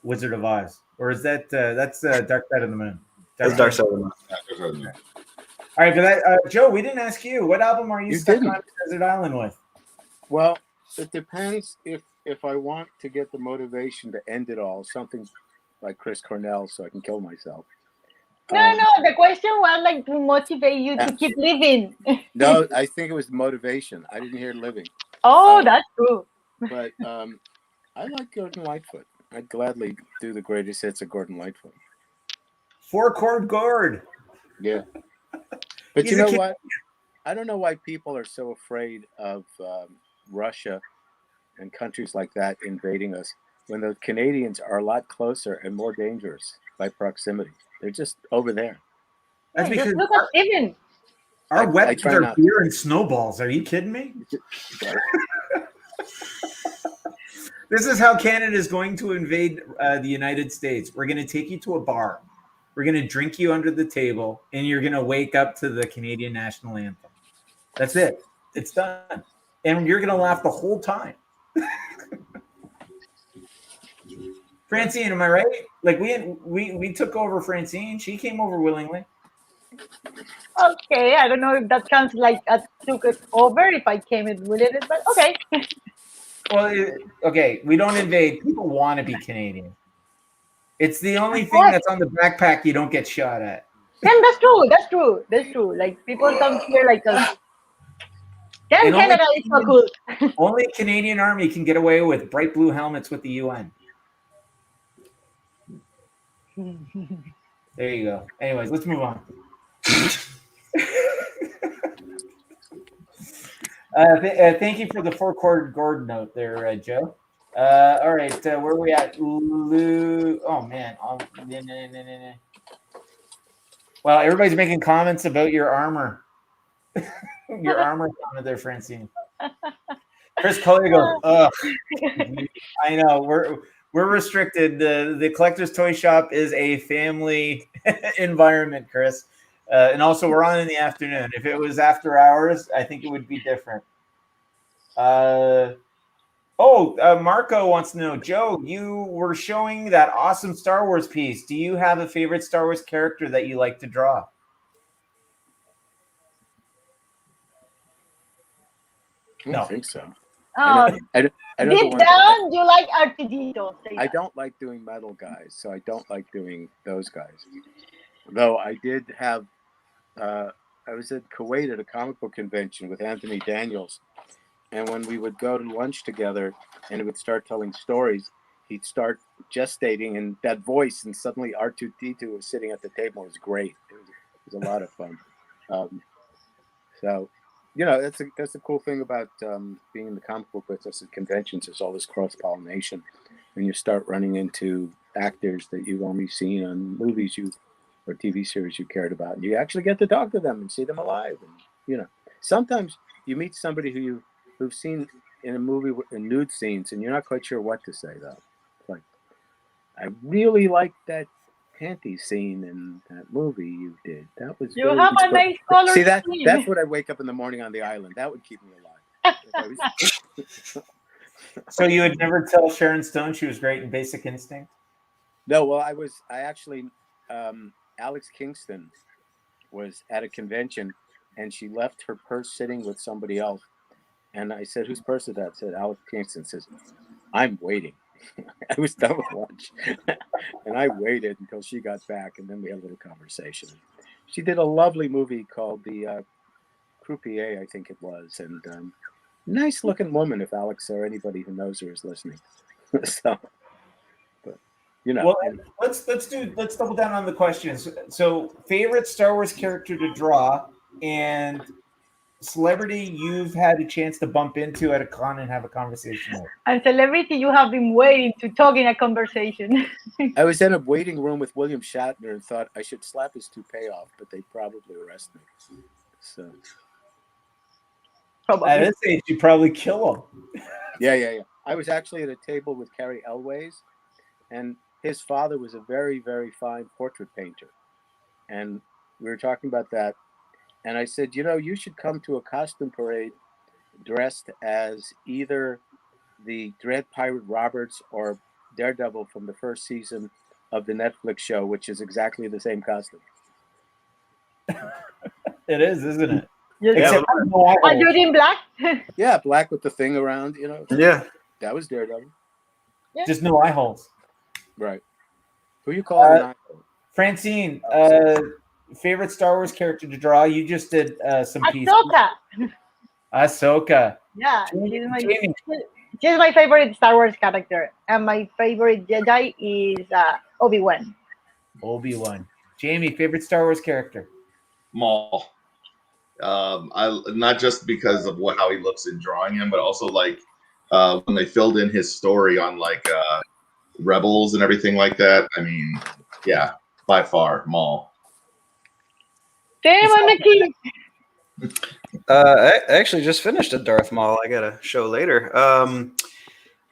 Wizard of Oz, or is that that's Dark Side of the Moon? That's Dark Side of the Moon. All right, but Joe, we didn't ask you. What album are you stuck on Desert Island with? Well, it depends if I want to get the motivation to end it all, something like Chris Cornell, so I can kill myself. No, the question was like to motivate you to keep living. No, I think it was motivation. I didn't hear living. Oh, that's true. But I like Gordon Lightfoot. I'd gladly do the greatest hits of Gordon Lightfoot. 4-chord Gord. Yeah. But you know what? I don't know why people are so afraid of Russia and countries like that invading us when the Canadians are a lot closer and more dangerous by proximity. They're just over there. That's Just because look at Steven. our weapons are beer and snowballs. Are you kidding me? This is how Canada is going to invade the United States. We're going to take you to a bar. We're going to drink you under the table, and you're going to wake up to the Canadian national anthem. That's it. It's done. And you're going to laugh the whole time. Francine, am I right? Like we took over Francine. She came over willingly. Okay, I don't know if that counts like I took it over if I came in with it, but okay. Well, okay, we don't invade. People want to be Canadian. It's the only thing that's on the backpack you don't get shot at. Yeah, that's true. That's true. That's true. Like people come here like us. Damn, Canada is so cool. Only Canadian Army can get away with bright blue helmets with the UN. There you go. Anyways, let's move on. Thank you for the 4-chord Gord note there, Joe. All right, where are we at? Oh, man. Well, everybody's making comments about your armor. Your armor comment there, Francine. Chris Collier goes, ugh. I know. We're restricted. The Collector's Toy Shop is a family environment, Chris. And also, we're on in the afternoon. If it was after hours, I think it would be different. Marco wants to know, Joe, you were showing that awesome Star Wars piece. Do you have a favorite Star Wars character that you like to draw? I don't think so. Deep down, you like Artudito. I don't like doing metal guys, so I don't like doing those guys. Though I did have, I was at Kuwait at a comic book convention with Anthony Daniels, and when we would go to lunch together and he would start telling stories, he'd start gestating in that voice, and suddenly R2D2 was sitting at the table. It was great. It was a lot of fun. So, you know, that's the cool thing about being in the comic book business at conventions. There's all this cross-pollination, and you start running into actors that you've only seen on movies or TV series you cared about, and you actually get to talk to them and see them alive. And you know, sometimes you meet somebody who've seen in a movie in nude scenes, and you're not quite sure what to say though. It's like, I really liked that panty scene in that movie you did. That was you have a nice color. See that's what I wake up in the morning on the island. That would keep me alive. So you would never tell Sharon Stone she was great in Basic Instinct? No, well, I actually Alex Kingston was at a convention, and she left her purse sitting with somebody else. And I said, "Whose purse is that?" Said Alex Kingston. Says, "I'm waiting." I was done with lunch, and I waited until she got back, and then we had a little conversation. She did a lovely movie called The Croupier, I think it was, and nice looking woman. If Alex or anybody who knows her is listening, so. But you know, well, let's double down on the questions. So, favorite Star Wars character to draw, and celebrity you've had a chance to bump into at a con and have a conversation with. And celebrity you have been waiting to talk in a conversation. I was in a waiting room with William Shatner and thought I should slap his toupee off, but they'd probably arrest me. So at this age, you'd probably kill him. Yeah. I was actually at a table with Carrie Elways, and his father was a very, very fine portrait painter. And we were talking about that. And I said, you should come to a costume parade dressed as either the Dread Pirate Roberts or Daredevil from the first season of the Netflix show, which is exactly the same costume. It is, isn't it? Yes. Except no eye Are holes. you in black? Yeah, black with the thing around, Yeah. That was Daredevil. Just no eye holes. Right. Who you calling an eye? Francine, favorite Star Wars character to draw? You just did some pieces. Ahsoka. Ahsoka. Yeah, Jamie. she's my favorite Star Wars character, and my favorite Jedi is Obi-Wan. Obi-Wan. Jamie, favorite Star Wars character? Maul. I not just because of how he looks in drawing him, but also like when they filled in his story on like Rebels and everything like that. I mean, yeah, by far Maul. Damn, Anakin. I actually just finished a Darth Maul. I got a show later.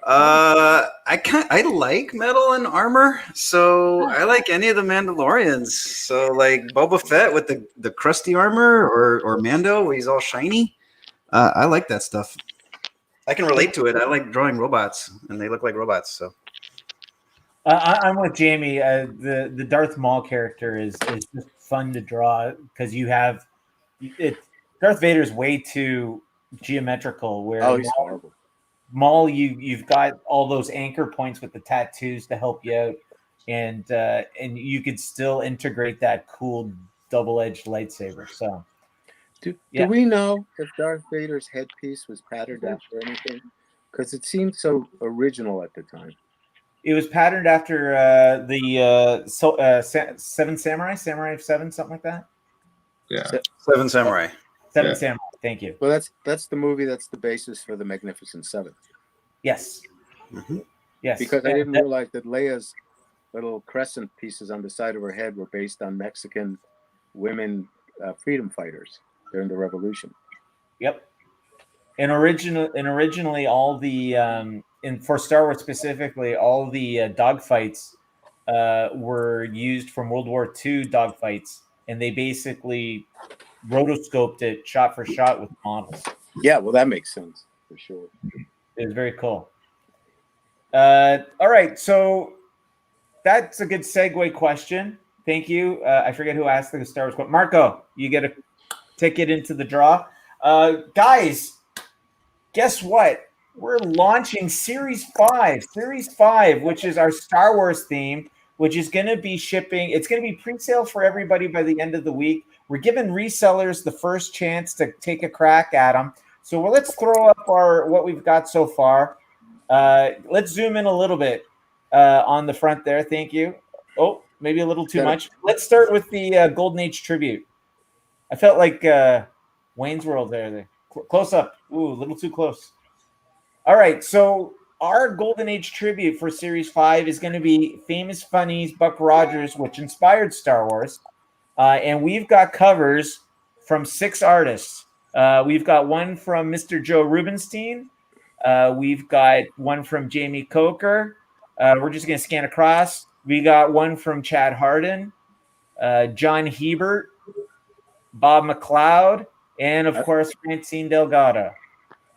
I like metal and armor, so I like any of the Mandalorians. So like Boba Fett with the crusty armor, or Mando where he's all shiny. I like that stuff. I can relate to it. I like drawing robots, and they look like robots. So I'm with Jamie. The Darth Maul character is just fun to draw because you have it. Darth Vader is way too geometrical. Where He's horrible. Maul, you've got all those anchor points with the tattoos to help you out, and you could still integrate that cool double-edged lightsaber. So, do we know if Darth Vader's headpiece was patterned after anything? Because it seemed so original at the time. it was patterned after Seven Samurai, Samurai of Seven, something like that. Yeah, Seven Samurai. Seven Samurai. Thank you. Well, that's the movie that's the basis for the Magnificent Seven. Yes. Mm-hmm. Yes. Because I didn't realize that Leia's little crescent pieces on the side of her head were based on Mexican women freedom fighters during the Revolution. Yep. And originally, all the for Star Wars specifically, all the dogfights were used from World War II dogfights, and they basically rotoscoped it shot for shot with models. Yeah, well, that makes sense for sure. It was very cool. All right, so that's a good segue question. Thank you. I forget who asked the Star Wars question. Marco, you get a ticket into the draw. Guys, guess what? We're launching Series 5. Series 5, which is our Star Wars theme, which is going to be shipping. It's going to be pre-sale for everybody by the end of the week. We're giving resellers the first chance to take a crack at them. So let's throw up what we've got so far. Let's zoom in a little bit on the front there. Thank you. Oh, maybe a little too much. Let's start with the Golden Age tribute. I felt like Wayne's World there. Close up. Ooh, a little too close. All right, so our Golden Age tribute for Series 5 is going to be Famous Funnies Buck Rogers, which inspired Star Wars. And we've got covers from 6 artists. We've got one from Mr. Joe Rubenstein. We've got one from Jamie Coker. We're just going to scan across. We got one from Chad Hardin, John Hebert, Bob McLeod, and, of course, Francine Delgado.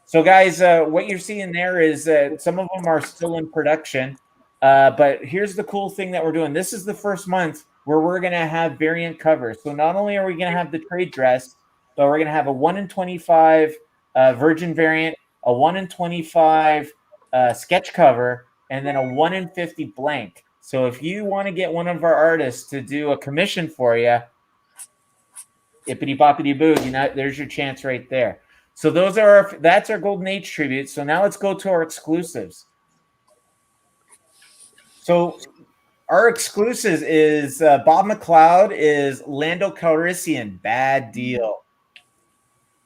So, guys, what you're seeing there is some of them are still in production. But here's the cool thing that we're doing. This is the first month where we're going to have variant covers. So not only are we going to have the trade dress, but we're going to have a 1 in 25 virgin variant, a 1 in 25 sketch cover, and then a 1 in 50 blank. So if you want to get one of our artists to do a commission for you, ippity boppity boo, there's your chance right there. So that's our Golden Age tribute. So now let's go to our exclusives. So our exclusives is Bob McLeod is Lando Calrissian, Bad Deal.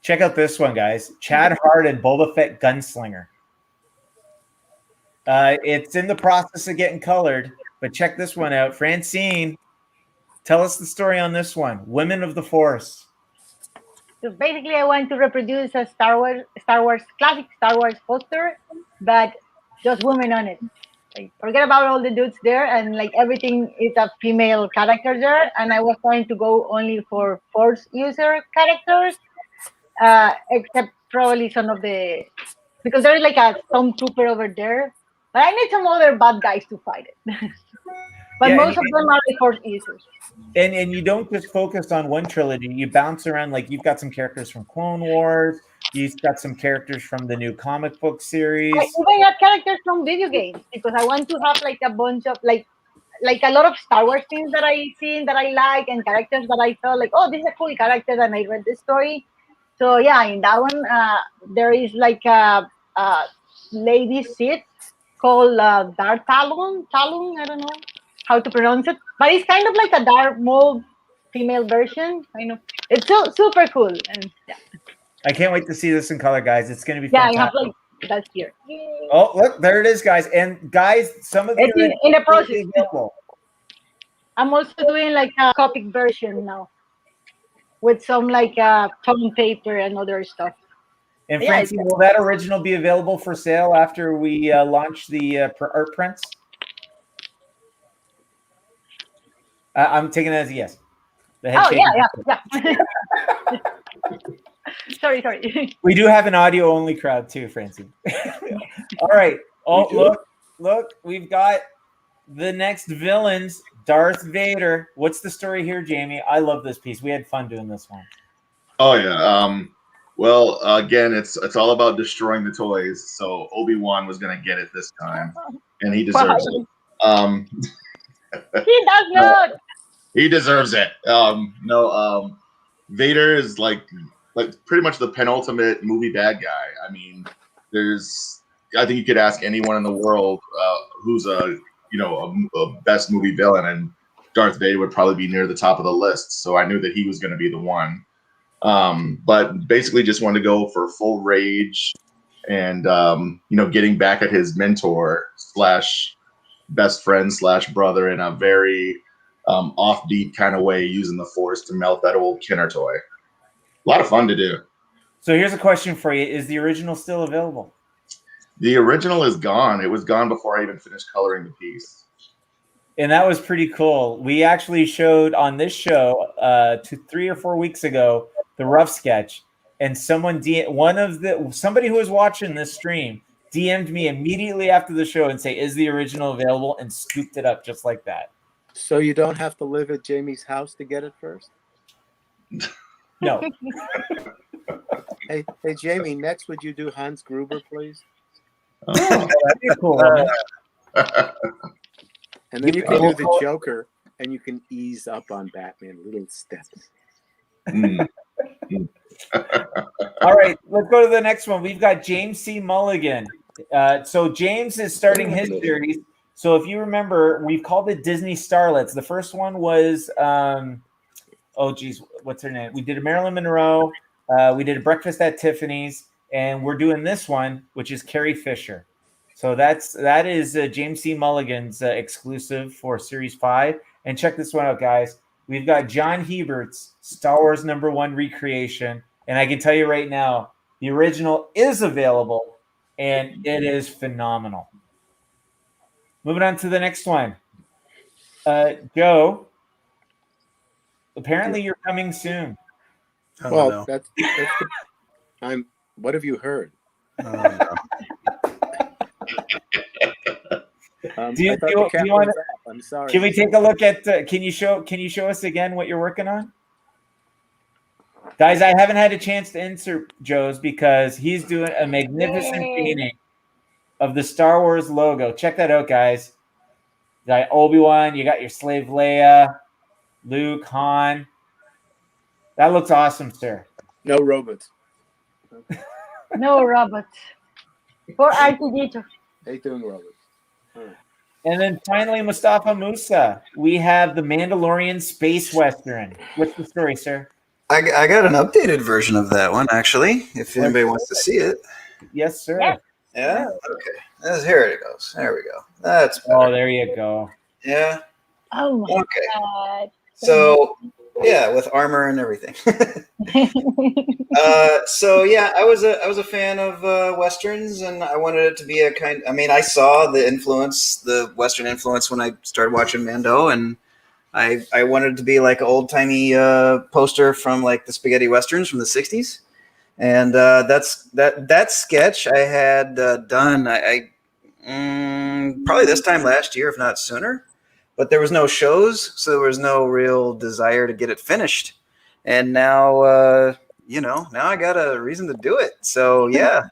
Check out this one, guys. Chad Hardin, Boba Fett Gunslinger. It's in the process of getting colored, but check this one out. Francine, tell us the story on this one. Women of the Force. So basically, I want to reproduce a classic Star Wars poster, but just women on it. Like, forget about all the dudes there, and like everything is a female character there. And I was trying to go only for Force user characters, except probably some of the because there's like a stormtrooper over there. But I need some other bad guys to fight it. But Yeah, most of them are the Force users. and you don't just focus on one trilogy. You bounce around. Like you've got some characters from Clone Wars. You've got some characters from the new comic book series. I even have characters from video games because I want to have like a bunch of like a lot of Star Wars things that I seen that I like and characters that I felt like, oh, this is a cool character, and I read the story. So yeah, in that one, there is like a lady Sith called Dark Talon. Talon, I don't know how to pronounce it, but it's kind of like a Dark Maul female version. I know it's super cool, and yeah, I can't wait to see this in color, guys. It's going to be yeah, I fantastic. have like that here. Oh, look, there it is, guys. And guys, some of the It's in the process. available. I'm also doing like a copic version now with some like tone paper and other stuff. And Yeah, Francine, will that original be available for sale after we launch the art prints? I'm taking that as a yes. The head Oh shaking. yeah. Sorry. We do have an audio only crowd too, Francine. All right. Oh, look, we've got the next villains, Darth Vader. What's the story here, Jamie? I love this piece. We had fun doing this one. Oh yeah. Well, again, it's all about destroying the toys. So Obi-Wan was gonna get it this time, and he deserves it. He does not. He deserves it. Vader is like pretty much the penultimate movie bad guy. I mean, I think you could ask anyone in the world who's a best movie villain, and Darth Vader would probably be near the top of the list. So I knew that he was going to be the one. But basically just wanted to go for full rage and, getting back at his mentor / best friend / brother in a very offbeat kind of way, using the Force to melt that old Kenner toy. A lot of fun to do. So here's a question for you. Is the original still available? The original is gone. It was gone before I even finished coloring the piece. And that was pretty cool. We actually showed on this show 3 or 4 weeks ago the rough sketch, and somebody who was watching this stream DM'd me immediately after the show and say, "Is the original available?" and scooped it up just like that. So you don't have to live at Jamie's house to get it first? No. Hey, Jamie, next would you do Hans Gruber, please? Oh, that'd be cool. And then you can do the Joker, and you can ease up on Batman, little steps. All right, let's go to the next one. We've got James C. Mulligan. So James is starting his series. So if you remember, we've called it Disney Starlets. The first one was, what's her name? We did a Marilyn Monroe. We did a Breakfast at Tiffany's, and we're doing this one, which is Carrie Fisher. So that is James C. Mulligan's exclusive for Series 5. And check this one out, guys. We've got John Hebert's Star Wars #1 recreation. And I can tell you right now, the original is available, and it is phenomenal. Moving on to the next one. Joe, apparently you're coming soon. Oh, well, no. What have you heard? Do you want to? I'm sorry. Can we take a look at? Can you show us again what you're working on, guys? I haven't had a chance to insert Joe's because he's doing a magnificent painting of the Star Wars logo. Check that out, guys. You got Obi-Wan. You got your slave Leia, Luke, Han. That looks awesome, sir. No robots. No robots. For R2D2. Hate doing robots. And then finally, Mustafa Musa. We have the Mandalorian Space Western. What's the story, sir? I got an updated version of that one, actually, if anybody wants to see it. Yes, sir. Yeah? Okay. Here it goes. There we go. That's better. Oh, there you go. Yeah? Oh, my Okay. God. So Yeah, with armor and everything. So yeah, I was a fan of westerns, and I wanted it to be a kind. I mean, I saw the Western influence when I started watching Mando, and I wanted it to be like an old timey poster from like the spaghetti westerns from the '60s, and that sketch I had done. Probably this time last year, if not sooner. But there was no shows, so there was no real desire to get it finished. And now, now I got a reason to do it. So yeah,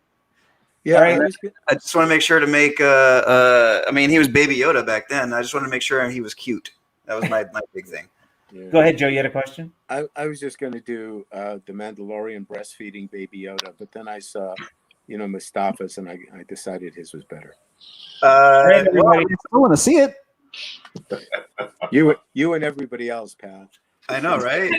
Yeah, All right. I just want to make sure to make. I mean, he was Baby Yoda back then. I just want to make sure he was cute. That was my big thing. Yeah. Go ahead, Joe. You had a question? I was just going to do the Mandalorian breastfeeding Baby Yoda, but then I saw, Mustafa's, and I decided his was better. Right, Well, everybody. I want to see it. You and everybody else, pal. I know, right?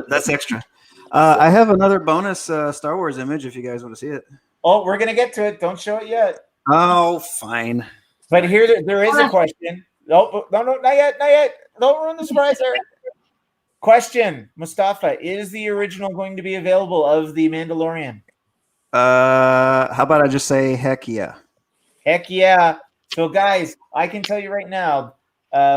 That's extra. I have another bonus Star Wars image if you guys want to see it. Oh, we're gonna get to it. Don't show it yet. Oh, fine. But here there is a question. No, not yet, not yet. Don't ruin the surprise there. Question, Mustafa, is the original going to be available of The Mandalorian? How about I just say heck yeah? Heck yeah. So guys, I can tell you right now,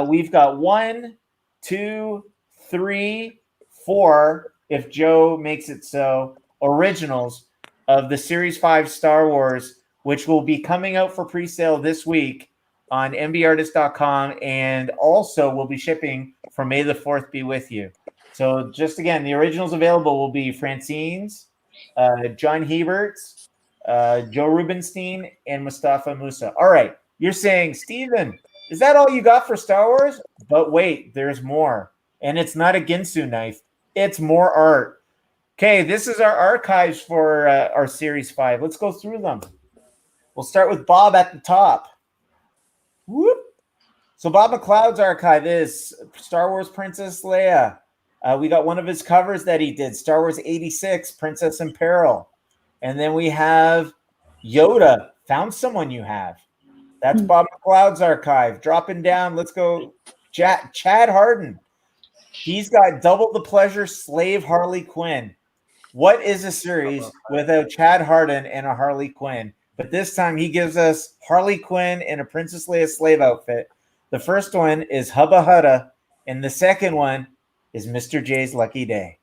we've got 1, 2, 3, 4, if Joe makes it so, originals of the Series 5 Star Wars, which will be coming out for pre-sale this week on MBartist.com, and also will be shipping for May the 4th be with you. So just again, the originals available will be Francine's, John Hebert's, Joe Rubenstein, and Mustafa Musa. All right, you're saying, Steven, is that all you got for Star Wars? But wait, there's more. And it's not a Ginsu knife. It's more art. Okay, this is our archives for our Series 5. Let's go through them. We'll start with Bob at the top. Whoop. So Bob McLeod's archive is Star Wars Princess Leia. We got one of his covers that he did, Star Wars 86, Princess in Peril. And then we have Yoda, Found Someone You Have. That's Bob McLeod's archive. Dropping down, let's go. Chad Harden. He's got Double the Pleasure, Slave Harley Quinn. What is a series without Chad Harden and a Harley Quinn? But this time he gives us Harley Quinn in a Princess Leia slave outfit. The first one is Hubba Hutta, and the second one is Mr. J's Lucky Day.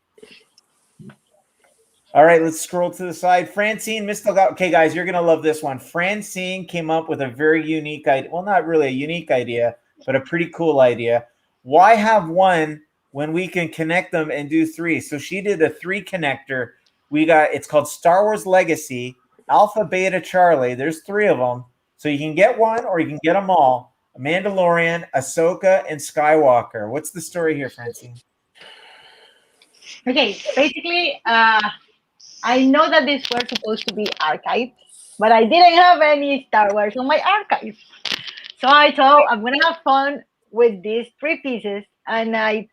All right, let's scroll to the side. Francine Mistelgau. Okay, guys, you're going to love this one. Francine came up with a very unique idea. Well, not really a unique idea, but a pretty cool idea. Why have one when we can connect them and do 3? So she did a 3 connector. It's called Star Wars Legacy, Alpha, Beta, Charlie. There's 3 of them. So you can get one or you can get them all. Mandalorian, Ahsoka, and Skywalker. What's the story here, Francine? Okay, basically, I know that these were supposed to be archived, but I didn't have any Star Wars on my archive. So I thought I'm gonna have fun with these 3 pieces, and I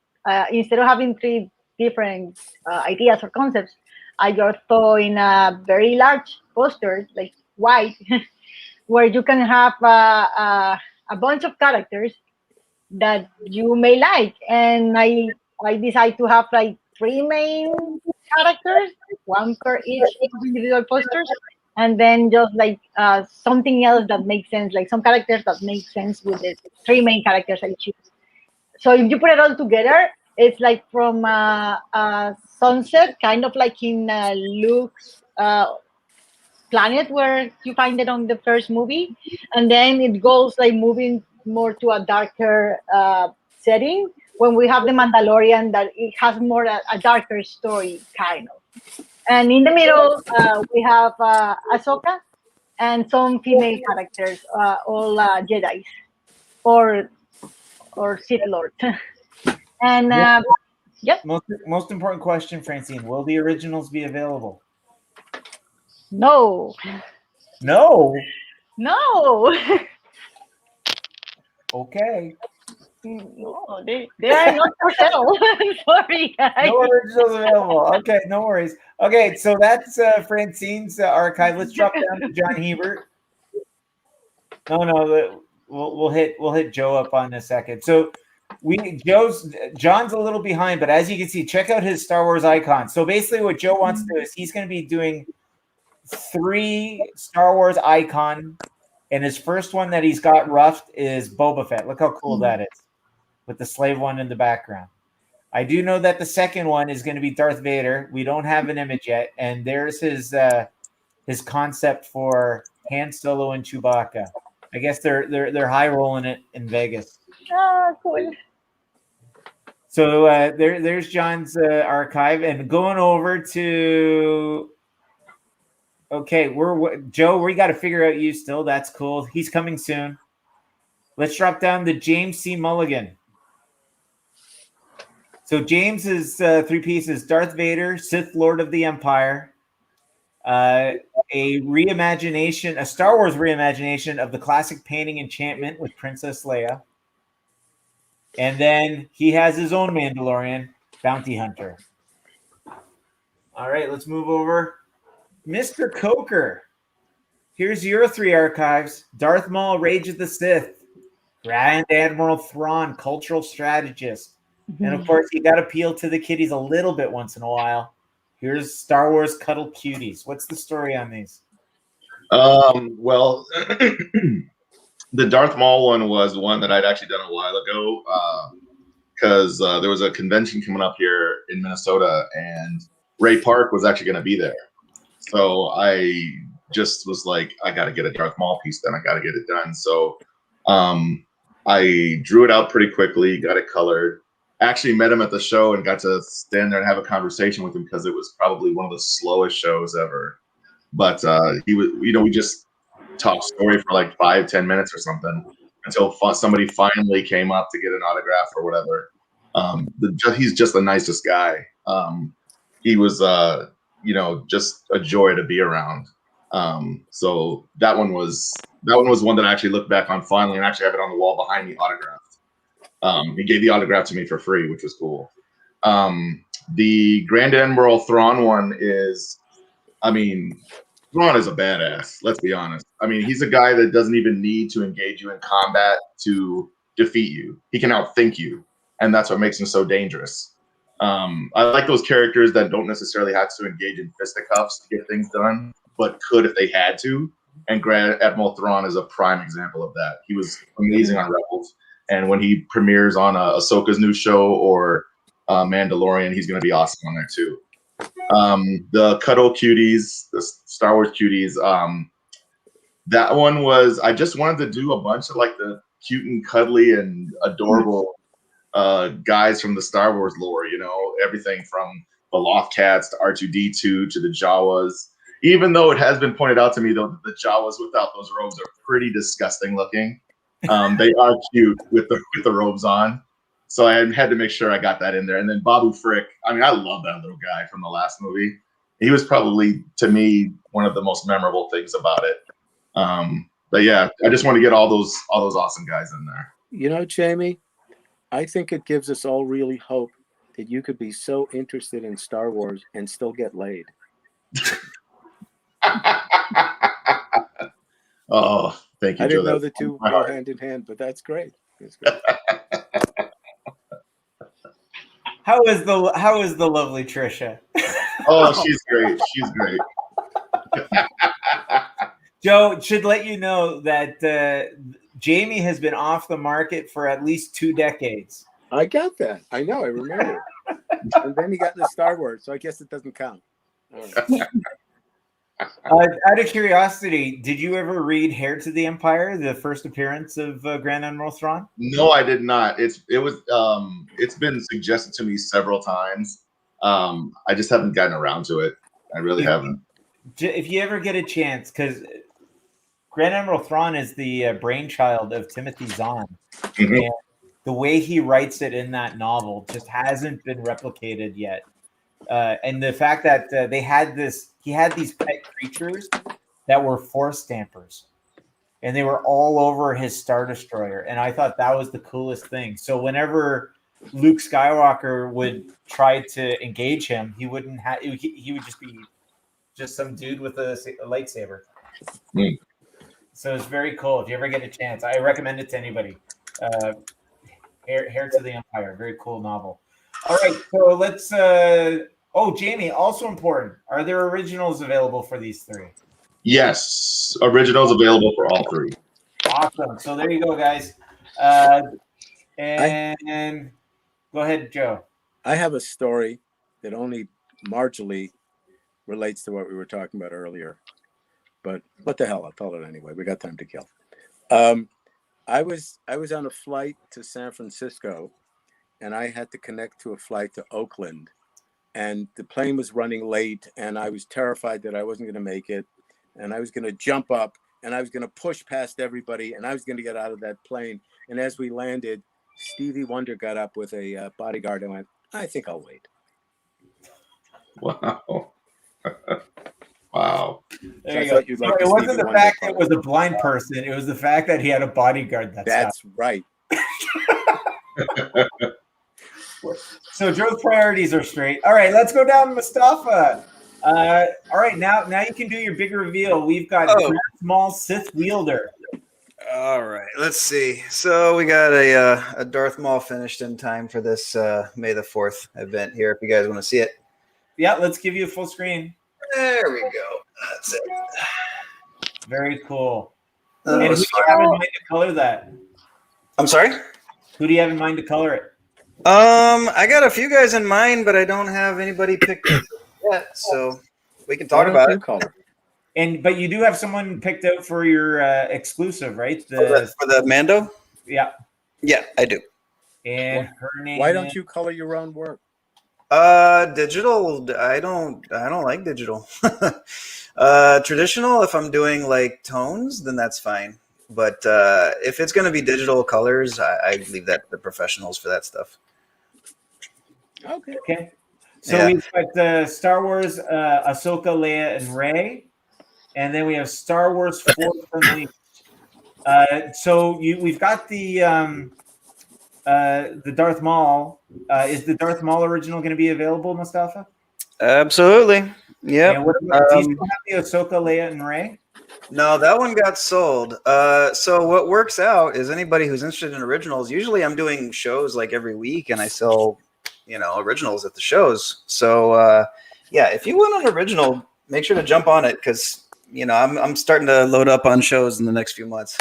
instead of having 3 different ideas or concepts, I just throw in a very large poster, like white, where you can have a bunch of characters that you may like, and I decide to have like 3 main characters, one per each individual posters, and then just like something else that makes sense, like some characters that make sense with the 3 main characters I choose. So if you put it all together, it's like from sunset, kind of like in Luke's planet where you find it on the first movie, and then it goes like moving more to a darker setting when we have the Mandalorian, that it has more a darker story kind of. And in the middle, we have Ahsoka and some female characters, all Jedi's or Sith Lord. And yep. Most important question, Francine. Will the originals be available? No. No. No. Okay. No, they are not for sale. Sorry, guys. No originals available. Okay, no worries. Okay, so that's Francine's archive. Let's drop down to John Hebert. No, we'll hit Joe up on a second. So John's a little behind, but as you can see, check out his Star Wars icon. So basically, what Joe wants to do is he's going to be doing 3 Star Wars icon, and his first one that he's got roughed is Boba Fett. Look how cool that is, with the slave one in the background. I do know that the second one is going to be Darth Vader. We don't have an image yet, and there's his concept for Han Solo and Chewbacca. I guess they're high rolling it in Vegas. Ah, cool. So there's John's archive, and going over to. Okay, Joe. We got to figure out you still. That's cool. He's coming soon. Let's drop down to James C. Mulligan. So James is 3 pieces: Darth Vader, Sith Lord of the Empire, a Star Wars reimagination of the classic painting Enchantment with Princess Leia, and then he has his own Mandalorian, Bounty Hunter. All right, let's move over. Mr. Coker, here's your 3 archives: Darth Maul, Rage of the Sith, Grand Admiral Thrawn, cultural strategist. And of course, you got to appeal to the kiddies a little bit once in a while. Here's Star Wars Cuddle Cuties. What's the story on these? Well, the Darth Maul one was one that I'd actually done a while ago because there was a convention coming up here in Minnesota, and Ray Park was actually going to be there. So I just was like, I got to get a Darth Maul piece done. I got to get it done. So I drew it out pretty quickly, got it colored. Actually met him at the show and got to stand there and have a conversation with him because it was probably one of the slowest shows ever. But he was, we just talked story for like 5-10 minutes or something until somebody finally came up to get an autograph or whatever. He's just the nicest guy. He was, just a joy to be around. So that one was one that I actually looked back on finally and actually have it on the wall behind me autographed. He gave the autograph to me for free, which was cool. The Grand Admiral Thrawn one is, Thrawn is a badass. Let's be honest. He's a guy that doesn't even need to engage you in combat to defeat you. He can outthink you, and that's what makes him so dangerous. I like those characters that don't necessarily have to engage in fisticuffs to get things done, but could if they had to. And Grand Admiral Thrawn is a prime example of that. He was amazing on Rebels. And when he premieres on Ahsoka's new show or Mandalorian, he's going to be awesome on there too. The Cuddle Cuties, the Star Wars Cuties, that one was, I just wanted to do a bunch of like the cute and cuddly and adorable guys from the Star Wars lore, everything from the Lothcats to R2-D2 to the Jawas. Even though it has been pointed out to me, though, that the Jawas without those robes are pretty disgusting looking. They are cute with the robes on. So I had to make sure I got that in there. And then Babu Frick, I love that little guy from the last movie. He was probably, to me, one of the most memorable things about it. But yeah, I just want to get all those awesome guys in there. Jamie, I think it gives us all really hope that you could be so interested in Star Wars and still get laid. Oh, thank you. I didn't know the two go hand in hand, but that's great. That's great. How is the lovely Trisha? Oh, she's great. She's great. Joe, should let you know that Jamie has been off the market for at least 2 decades. I got that. I know. I remember. And then he got the Star Wars, so I guess it doesn't count. All right. Out of curiosity, did you ever read Heir to the Empire, the first appearance of Grand Admiral Thrawn? No, I did not. It's been suggested to me several times. I just haven't gotten around to it. I really haven't. If you ever get a chance, because Grand Admiral Thrawn is the brainchild of Timothy Zahn. Mm-hmm. And the way he writes it in that novel just hasn't been replicated yet. And the fact that he had these pet creatures that were force stampers, and they were all over his Star Destroyer. And I thought that was the coolest thing. So whenever Luke Skywalker would try to engage him, he wouldn't have. He would just be some dude with a lightsaber. So it's very cool. If you ever get a chance, I recommend it to anybody. Heir to the Empire. Very cool novel. All right, so let's. Jamie, also important. Are there originals available for these three? Yes, originals available for all three. Awesome. So there you go, guys. And go ahead, Joe. I have a story that only marginally relates to what we were talking about earlier. But what the hell? I'll tell it anyway. We got time to kill. I was on a flight to San Francisco, and I had to connect to a flight to Oakland. And the plane was running late, and I was terrified that I wasn't going to make it. And I was going to jump up, and I was going to push past everybody, and I was going to get out of that plane. And as we landed, Stevie Wonder got up with a bodyguard and went, I think I'll wait. Wow. Wow. There you go. Like it wasn't the fact that it was a blind person. It was the fact that he had a bodyguard. That's right. So Joe's priorities are straight. All right, let's go down to Mustafa. All right, now you can do your big reveal. We've got small Sith wielder. All right, let's see. So we got a Darth Maul finished in time for this May the 4th event here. If you guys want to see it. Yeah, let's give you a full screen. There we go. That's it. Very cool. And who do you have in mind to color that? I'm sorry? Who do you have in mind to color it? I got a few guys in mind, but I don't have anybody picked yet, so we can talk about it. Color. But you do have someone picked out for your exclusive, right? For the Mando? Yeah. Yeah, I do. And her name. Why don't you color your own work? Digital. I don't like digital. Traditional. If I'm doing like tones, then that's fine. But if it's going to be digital colors, I leave that to the professionals for that stuff. Okay. So we've got Star Wars, Ahsoka, Leia, and Rey, and then we have Star Wars Force Unleashed. So we've got the Darth Maul. Is the Darth Maul original going to be available, Mustafa? Absolutely. Yeah. Do you still have the Ahsoka, Leia, and Rey? No, that one got sold. So what works out is anybody who's interested in originals, usually I'm doing shows like every week and I sell, originals at the shows. So if you want an original, make sure to jump on it because, I'm starting to load up on shows in the next few months.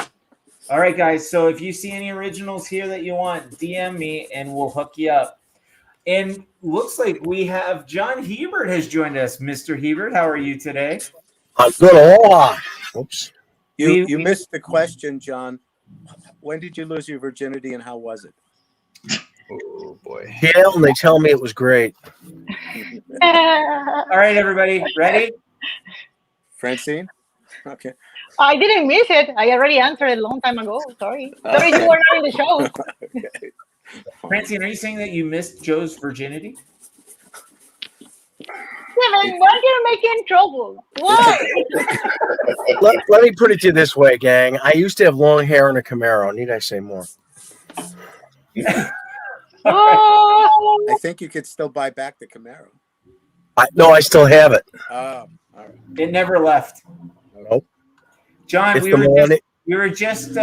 All right, guys. So if you see any originals here that you want, DM me and we'll hook you up. And looks like we have John Hebert has joined us. Mr. Hebert, how are you today? I'm good. Aloha. Oops. You missed the question, John. When did you lose your virginity and how was it? Oh, boy. Jail, and they tell me it was great. All right, everybody. Ready? Francine? Okay. I didn't miss it. I already answered it a long time ago. Sorry. Sorry you were not in the show. Okay. Francine, are you saying that you missed Joe's virginity? Steven, why are you making trouble? Why? Let me put it to you this way, gang. I used to have long hair in a Camaro. Need I say more? Oh. I think you could still buy back the Camaro. No, I still have it. Oh, all right. It never left. Nope. John, It's we the were just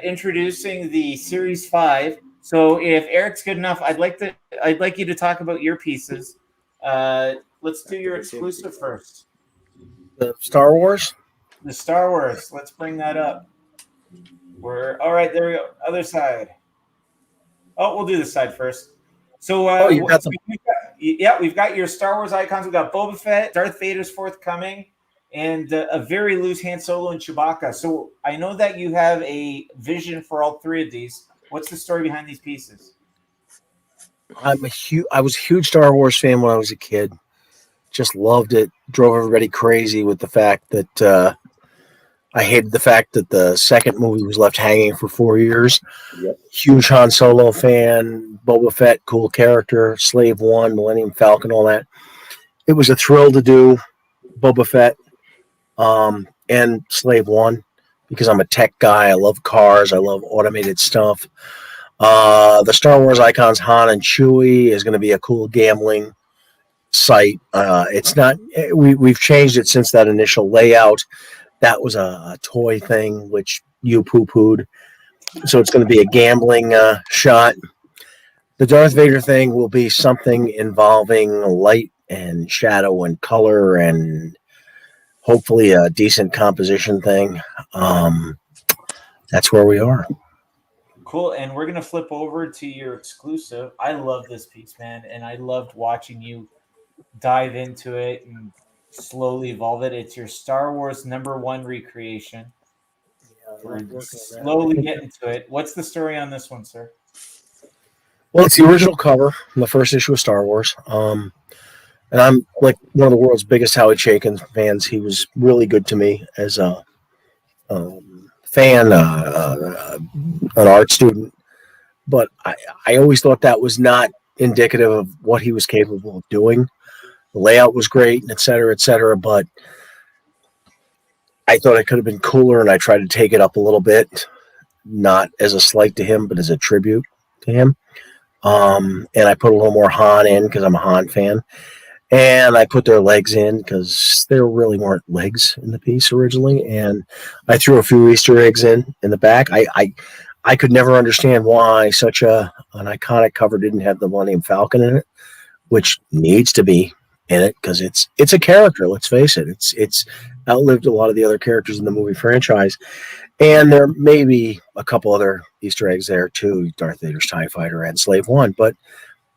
introducing the Series 5. So if Eric's good enough, I'd like you to talk about your pieces. Let's do your exclusive first. The Star Wars? The Star Wars. Let's bring that up. All right, there we go. Other side. Oh, we'll do this side first. So you got some. We've got your Star Wars icons. We've got Boba Fett, Darth Vader's forthcoming, and a very loose Han Solo and Chewbacca. So I know that you have a vision for all three of these. What's the story behind these pieces? I was a huge Star Wars fan when I was a kid. Just loved it. Drove everybody crazy with the fact that I hated the fact that the second movie was left hanging for 4 years. Yep. Huge Han Solo fan, Boba Fett, cool character, Slave One, Millennium Falcon, all that. It was a thrill to do Boba Fett and Slave One because I'm a tech guy. I love cars. I love automated stuff. The Star Wars icons, Han and Chewie, is going to be a cool gambling site. It's not. We've changed it since that initial layout. That was a toy thing, which you poo-pooed. So it's going to be a gambling shot. The Darth Vader thing will be something involving light and shadow and color and hopefully a decent composition thing. That's where we are. Cool. And we're going to flip over to your exclusive. I love this piece, man. And I loved watching you dive into it and slowly evolve it. It's your Star Wars #1 recreation. We're slowly getting to it. What's the story on this one, sir? Well, it's the original cover from the first issue of Star Wars. And I'm like one of the world's biggest Howie Chaykin fans. He was really good to me as a fan, an art student. But I always thought that was not indicative of what he was capable of doing. The layout was great, et cetera, but I thought it could have been cooler, and I tried to take it up a little bit, not as a slight to him, but as a tribute to him. And I put a little more Han in because I'm a Han fan. And I put their legs in because there really weren't legs in the piece originally. And I threw a few Easter eggs in the back. I could never understand why such an iconic cover didn't have the Millennium Falcon in it, which needs to be in it because it's a character. Let's face it. It's outlived a lot of the other characters in the movie franchise. And there may be a couple other Easter eggs there too, Darth Vader's TIE Fighter and Slave One, but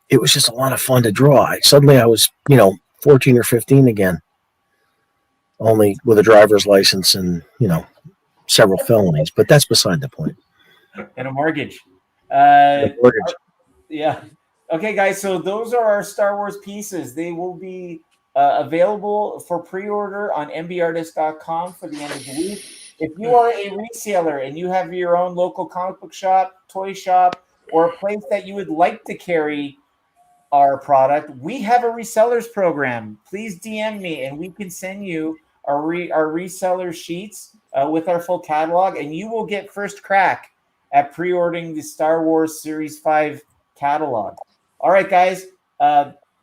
it was just a lot of fun to draw. Suddenly I was, 14 or 15 again, only with a driver's license and, several felonies, but that's beside the point. And a mortgage. Mortgage. Yeah. Okay, guys. So those are our Star Wars pieces. They will be available for pre-order on MBartist.com for the end of the week. If you are a reseller and you have your own local comic book shop, toy shop, or a place that you would like to carry our product, we have a resellers program. Please DM me and we can send you our reseller sheets with our full catalog, and you will get first crack at pre-ordering the Star Wars Series 5 catalog. All right, guys,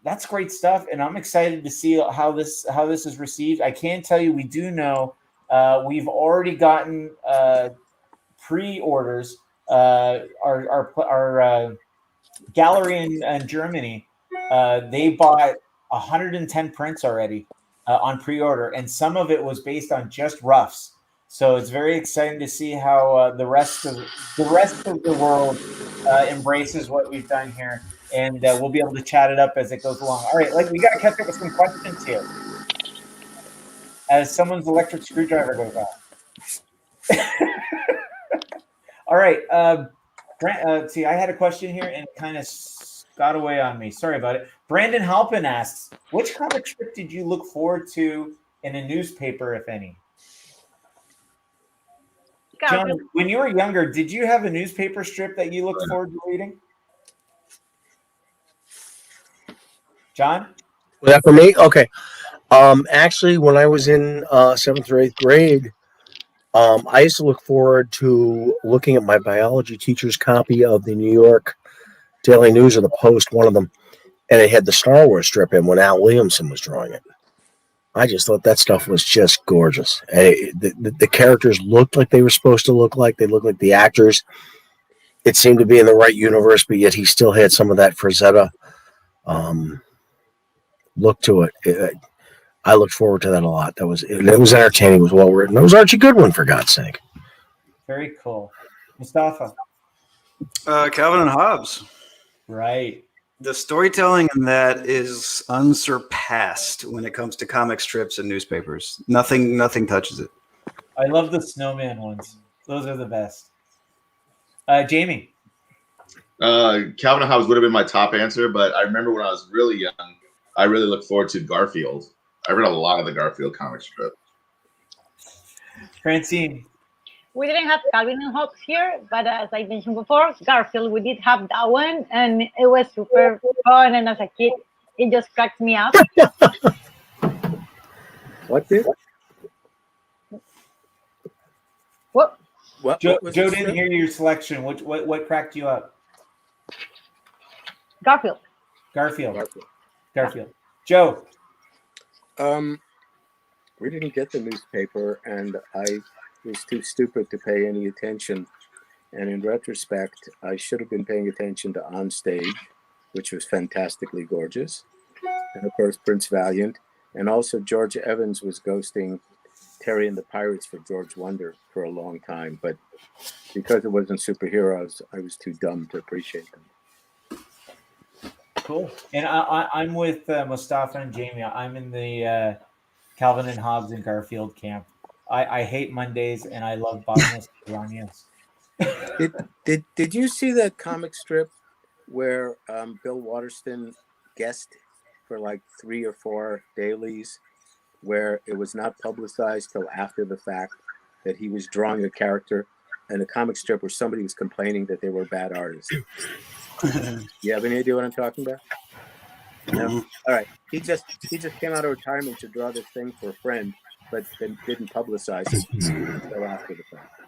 that's great stuff, and I'm excited to see how this is received. I can tell you, we do know we've already gotten pre-orders. Our gallery in Germany, they bought 110 prints already on pre-order, and some of it was based on just roughs. So it's very exciting to see how the rest of the world embraces what we've done here, and we'll be able to chat it up as it goes along. All right, we got to catch up with some questions here as someone's electric screwdriver goes off. All right, see, I had a question here and it kind of got away on me. Sorry about it. Brandon Halpin asks, which comic strip did you look forward to in a newspaper, if any? John, when you were younger, did you have a newspaper strip that you looked forward to reading? John? Was that for me? Okay. Actually, when I was in 7th or 8th grade, I used to look forward to looking at my biology teacher's copy of the New York Daily News or the Post, one of them, and it had the Star Wars strip in when Al Williamson was drawing it. I just thought that stuff was just gorgeous. The characters looked like they were supposed to look like. They looked like the actors. It seemed to be in the right universe, but yet he still had some of that Frazetta look to it. I looked forward to that a lot. It was entertaining. It was well written. It was Archie Goodwin, for God's sake. Very cool. Mustafa? Calvin and Hobbes. Right. The storytelling in that is unsurpassed when it comes to comic strips and newspapers. Nothing touches it. I love the snowman ones. Those are the best. Jamie? Calvin and Hobbes would have been my top answer, but I remember when I was really young, I really looked forward to Garfield. I read a lot of the Garfield comic strip. Francine? We didn't have Calvin and Hobbes here, but as I mentioned before, Garfield, we did have that one, and it was super fun. And as a kid, it just cracked me up. What did? What? Joe didn't hear your selection. What cracked you up? Garfield. Joe? We didn't get the newspaper, and I was too stupid to pay any attention. And in retrospect, I should have been paying attention to On Stage, which was fantastically gorgeous. And of course, Prince Valiant. And also George Evans was ghosting Terry and the Pirates for George Wonder for a long time. But because it wasn't superheroes, I was too dumb to appreciate them. Cool. And I'm with Mustafa and Jamie. I'm in the Calvin and Hobbes and Garfield camp. I hate Mondays and I love bottomless lasagnas. Did you see that comic strip where Bill Waterston guessed for like 3 or 4 dailies, where it was not publicized till after the fact that he was drawing a character in a comic strip where somebody was complaining that they were bad artists? You have any idea what I'm talking about? No. All right. He just came out of retirement to draw this thing for a friend, but then didn't publicize it until after the fact.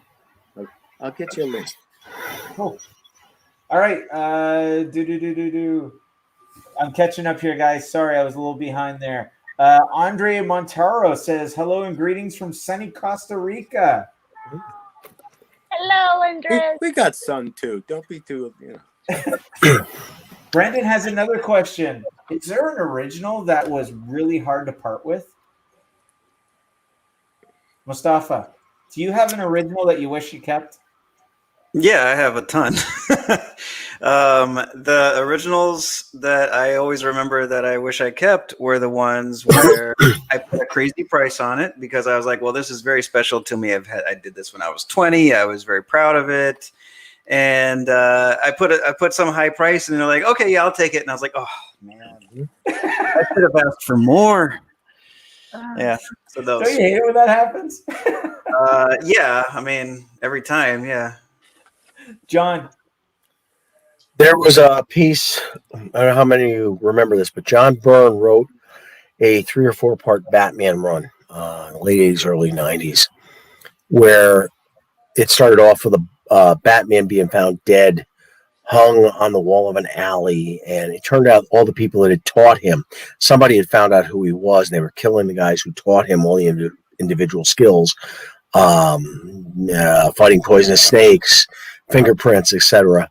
I'll get you a link. Cool. All right. I'm catching up here, guys. Sorry, I was a little behind there. Andre Montaro says, hello and greetings from sunny Costa Rica. Hello, Andres. We got sun too. Don't be too, you know. Brendan has another question. Is there an original that was really hard to part with? Mustafa, do you have an original that you wish you kept? Yeah, I have a ton. The originals that I always remember that I wish I kept were the ones where I put a crazy price on it because I was like, well, this is very special to me. I did this when I was 20. I was very proud of it. And I put some high price and they're like, okay, yeah, I'll take it. And I was like, oh, man, I could have asked for more. Yeah. So those. Don't you hate it when that happens? Yeah. I mean, every time. Yeah. John. There was a piece, I don't know how many of you remember this, but John Byrne wrote a 3 or 4 part Batman run in the late 80s, early 90s, where it started off with a Batman being found dead, hung on the wall of an alley, and it turned out all the people that had taught him, somebody had found out who he was, and they were killing the guys who taught him all the individual skills, fighting poisonous snakes, fingerprints, etc.,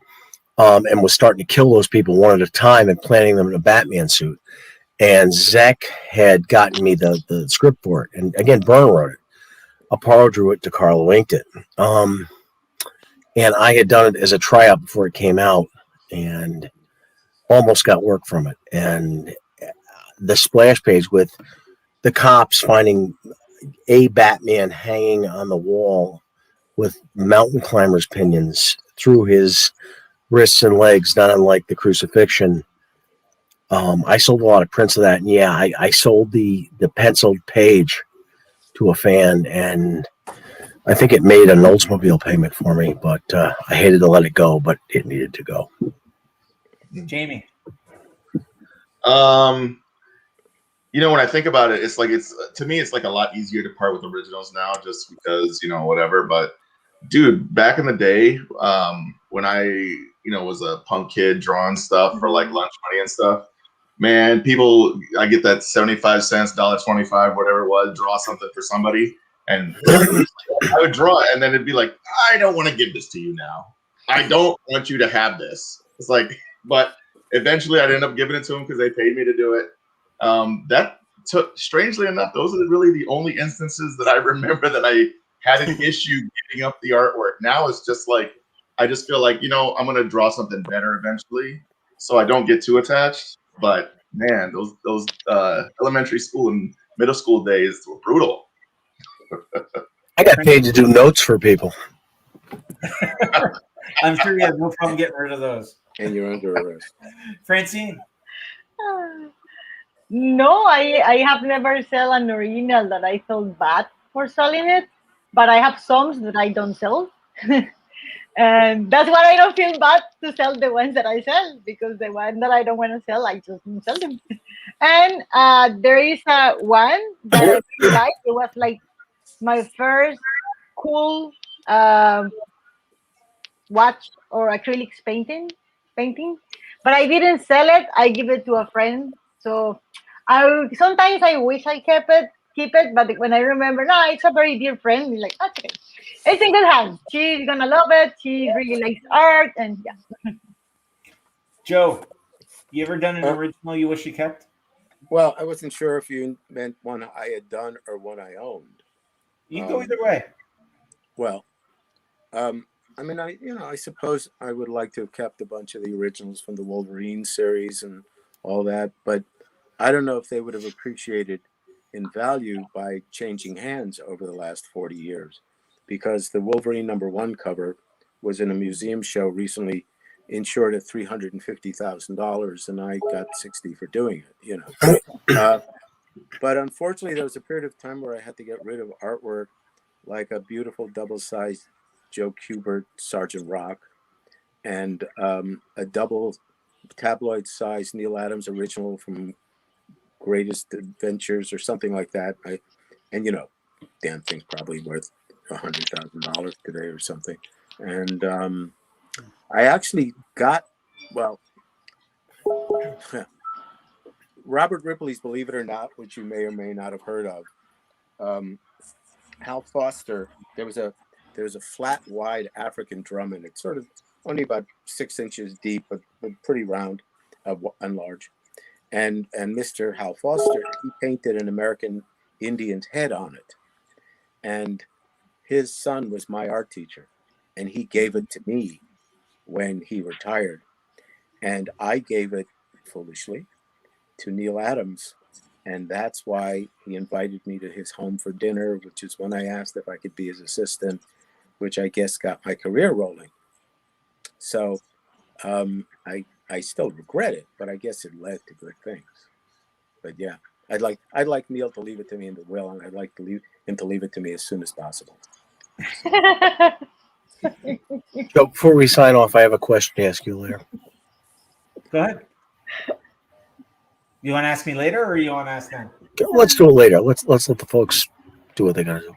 and was starting to kill those people one at a time and planting them in a Batman suit. And Zach had gotten me the script for it. And again, Byrne wrote it. Aparo drew it, DeCarlo inked it. And I had done it as a tryout before it came out and almost got work from it. And the splash page with the cops finding a Batman hanging on the wall with mountain climbers' pinions through his wrists and legs, not unlike the crucifixion. I sold a lot of prints of that. And yeah, I sold the penciled page to a fan, and I think it made an Oldsmobile payment for me, but I hated to let it go, but it needed to go. Jamie. You know, when I think about it, to me, it's like a lot easier to part with originals now just because, you know, whatever. But dude, back in the day, when I, was a punk kid drawing stuff for like lunch money and stuff, man, I get that 75 cents, $1.25, whatever it was, draw something for somebody. And I would draw it, and then it'd be like, I don't want to give this to you now. I don't want you to have this. It's like, but eventually I'd end up giving it to them because they paid me to do it. That took, strangely enough, those are really the only instances that I remember that I had an issue getting up the artwork. Now it's just like, I just feel like, I'm going to draw something better eventually, so I don't get too attached. But man, those elementary school and middle school days were brutal. I got paid to do notes for people. I'm sure you have no problem getting rid of those. And you're under arrest. Francine. No, I have never sell an original that I felt bad for selling it, but I have some that I don't sell. And that's why I don't feel bad to sell the ones that I sell, because the one that I don't want to sell, I just don't sell them. And there is one that I really like. It was like my first cool watch or acrylics painting, but I didn't sell it. I give it to a friend. So sometimes I wish I keep it, but when I remember, no, it's a very dear friend, like, okay. It's in good hands. She's gonna love it. She really likes art, and yeah. Joe, you ever done an Uh, original you wish you kept? Well, I wasn't sure if you meant one I had done or one I owned. You can go either way. Well, I mean, I suppose I would like to have kept a bunch of the originals from the Wolverine series and all that, but I don't know if they would have appreciated in value by changing hands over the last 40 years, because the Wolverine #1 cover was in a museum show recently, insured at $350,000, and I got 60 for doing it. But unfortunately, there was a period of time where I had to get rid of artwork like a beautiful double-sized Joe Kubert Sergeant Rock and a double tabloid-sized Neil Adams original from Greatest Adventures or something like that. Damn thing's probably worth $100,000 today or something. And I actually got, well, Robert Ripley's Believe It or Not, which you may or may not have heard of. Hal Foster, there was a flat, wide African drum, and it's sort of only about 6 inches deep, but pretty round and large. And Mr. Hal Foster, he painted an American Indian's head on it. And his son was my art teacher, and he gave it to me when he retired. And I gave it, foolishly, to Neil Adams. And that's why he invited me to his home for dinner, which is when I asked if I could be his assistant, which I guess got my career rolling. So I still regret it, but I guess it led to good things. But yeah, I'd like Neil to leave it to me in the will, and I'd like to him to leave it to me as soon as possible. So before we sign off, I have a question to ask you later. Go ahead. You want to ask me later, or you want to ask them? Let's do it later. Let's let the folks do what they gotta do.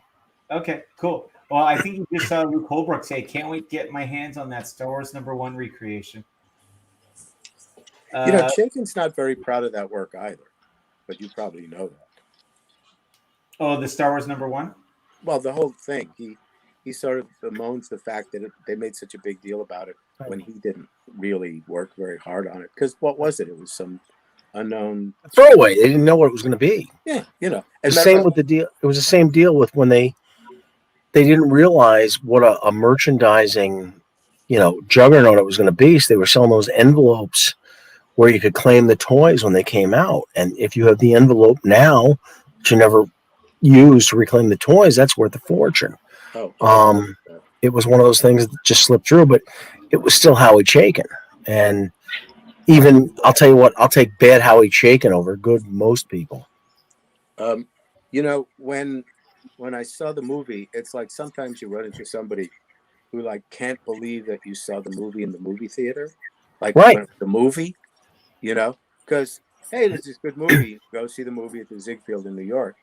Okay, cool. Well, I think you just saw Luke Holbrook say, "Can't wait to get my hands on that Star Wars #1 recreation." Chaykin's not very proud of that work either, but you probably know that. Oh, the Star Wars #1? Well, the whole thing. He sort of bemoans the fact that they made such a big deal about it when he didn't really work very hard on it. Because what was it? It was some unknown throwaway. They didn't know what it was going to be. Yeah, The same with the deal. It was the same deal with when they didn't realize what a merchandising, juggernaut it was going to be. So they were selling those envelopes where you could claim the toys when they came out. And if you have the envelope now, that you never used to reclaim the toys, that's worth a fortune. It was one of those things that just slipped through, but it was still Howie Chaykin. And even, I'll tell you what, I'll take bad Howie Chaykin over good most people. When I saw the movie, it's like sometimes you run into somebody who can't believe that you saw the movie in the movie theater. Right. The movie, because, hey, this is a good movie. Go see the movie at the Ziegfeld in New York.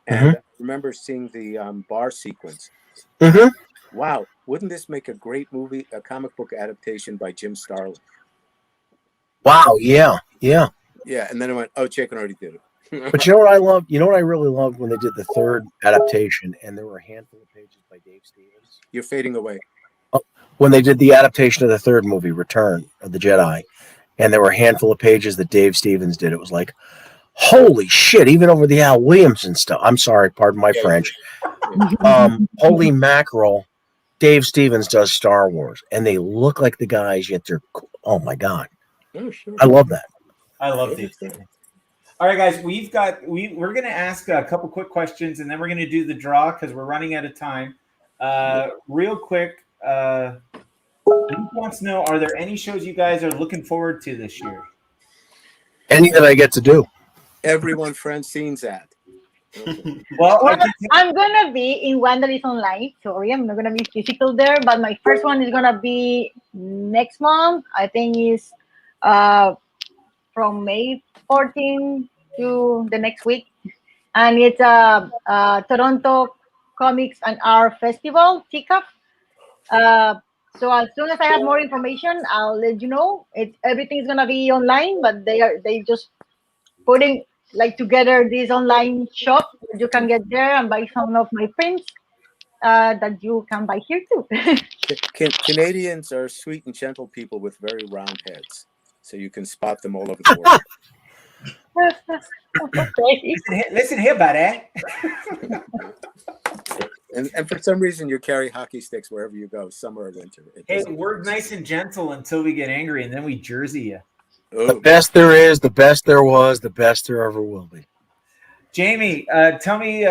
And I remember seeing the bar sequence. Mm-hmm. Wow, wouldn't this make a great movie, a comic book adaptation by Jim Starlin? Wow, yeah. Yeah, and then I went, oh, Chaykin already did it. But you know what I loved? You know what I really loved when they did the third adaptation, and there were a handful of pages by Dave Stevens. You're fading away. When they did the adaptation of the third movie, Return of the Jedi, and there were a handful of pages that Dave Stevens did, it was like, holy shit, even over the Al Williamson stuff. I'm sorry, pardon my French. Holy mackerel, Dave Stevens does Star Wars, and they look like the guys, yet they're cool. Oh my God. Oh, sure. I love that. I love Dave Stevens. All right, guys, we're going to ask a couple quick questions, and then we're going to do the draw because we're running out of time. Real quick, Luke wants to know, are there any shows you guys are looking forward to this year? Any that I get to do. Everyone Francine's at. Well, I'm gonna be in one that is online. Sorry, I'm not gonna be physical there, but my first one is gonna be next month. I think is from May 14 to the next week, and it's Toronto Comics and Art Festival, TICAF. So as soon as I have more information, I'll let you know. Everything's gonna be online, but they just putting together this online shop. You can get there and buy some of my prints. that you can buy here too. Canadians are sweet and gentle people with very round heads, so you can spot them all over the world. Okay. Listen here, buddy. And for some reason, you carry hockey sticks wherever you go, summer or winter. Hey, we're nice and gentle until we get angry, and then we jersey you. The best there is, the best there was, the best there ever will be. Jamie, tell me,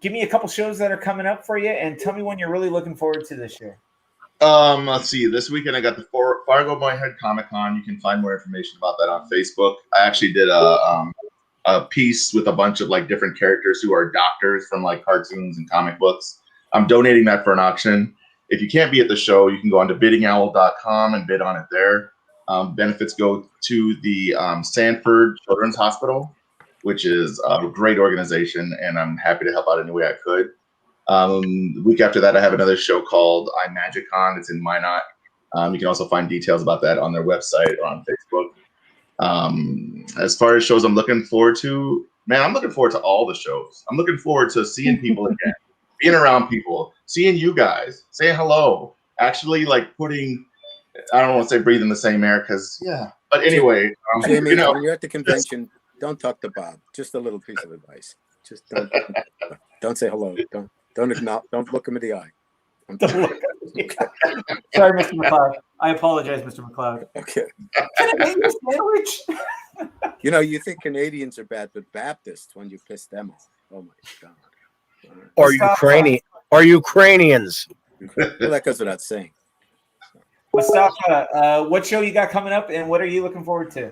give me a couple shows that are coming up for you, and tell me when you're really looking forward to this year. Let's see. This weekend I got the Fargo Boyhood Comic Con. You can find more information about that on Facebook. I actually did a piece with a bunch of like different characters who are doctors from like cartoons and comic books. I'm donating that for an auction. If you can't be at the show, you can go on to biddingowl.com and bid on it there. Benefits go to the Sanford Children's Hospital, which is a great organization, and I'm happy to help out any way I could. The week after that, I have another show called iMagicCon. It's in Minot. You can also find details about that on their website or on Facebook. As far as shows I'm looking forward to, man, I'm looking forward to all the shows. I'm looking forward to seeing people again, being around people, seeing you guys, saying hello, actually like putting, I don't want to say breathing the same air because, yeah. But anyway, Jamie, you know, when you're at the convention, don't talk to Bob. Just a little piece of advice. Just don't say hello. Don't look him in the eye. Sorry, Mr. McLeod. I apologize, Mr. McLeod. Okay. Can I make you a sandwich? You know, you think Canadians are bad, but Baptists, when you piss them off. Oh my God. Or Ukrainians. Well, that goes without saying. Mustafa, what show you got coming up, and what are you looking forward to?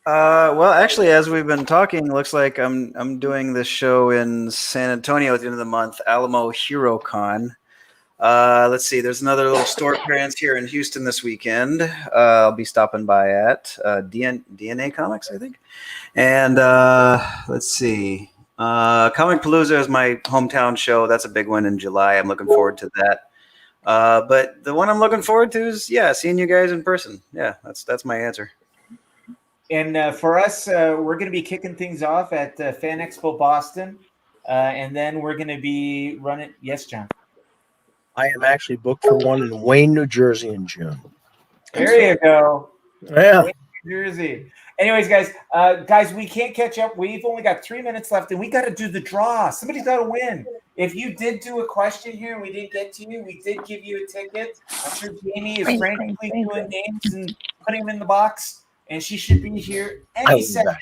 Well, actually, as we've been talking, looks like I'm doing this show in San Antonio at the end of the month, Alamo Hero Con. Let's see, there's another little store appearance here in Houston this weekend. I'll be stopping by at DNA Comics, I think. And let's see, Comic Palooza is my hometown show. That's a big one in July. I'm looking forward to that. But the one I'm looking forward to is, seeing you guys in person. Yeah, that's my answer. And for us, we're going to be kicking things off at Fan Expo Boston, and then we're going to be running. Yes, John. I am actually booked for one in Wayne, New Jersey in June. There you go. Yeah. Wayne, New Jersey. Anyways, guys, we can't catch up. We've only got 3 minutes left, and we got to do the draw. Somebody's got to win. If you did do a question here and we didn't get to you, we did give you a ticket. I'm sure Jamie is frantically doing names and putting them in the box. And she should be here any second.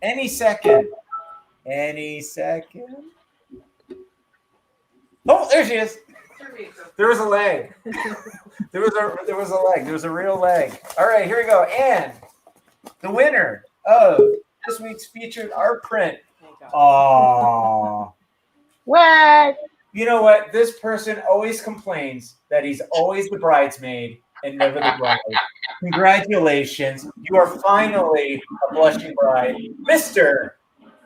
Any second. Any second. Oh, there she is. There was a leg. There was a leg. There was a real leg. All right, here we go. And the winner of this week's featured art print. Oh. What? You know what? This person always complains that he's always the bridesmaid and never the bride. Congratulations. You are finally a blushing bride. Mr.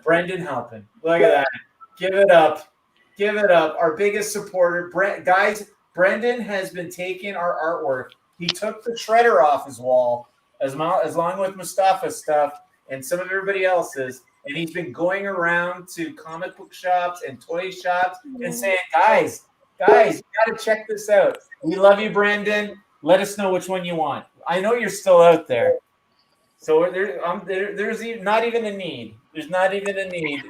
Brendan Halpin. Look at that. Give it up. Give it up. Our biggest supporter. Guys, Brendan has been taking our artwork. He took the shredder off his wall, as long with Mustafa's stuff and some of everybody else's. And he's been going around to comic book shops and toy shops and saying, guys, you got to check this out. We love you, Brendan. Let us know which one you want. I know you're still out there. So there's not even a need. There's not even a need.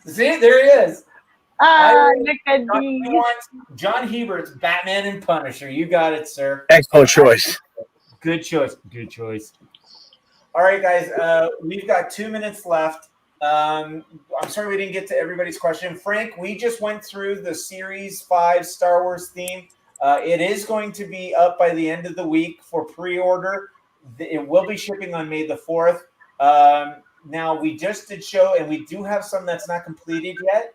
See, there he is. Look at these. John Hebert's Batman and Punisher. You got it, sir. Excellent choice. Good choice. Good choice. All right, guys. We've got 2 minutes left. I'm sorry we didn't get to everybody's question. Frank, we just went through the Series 5 Star Wars theme. It is going to be up by the end of the week for pre-order. It will be shipping on May the 4th. Now, we just did show, and we do have some that's not completed yet.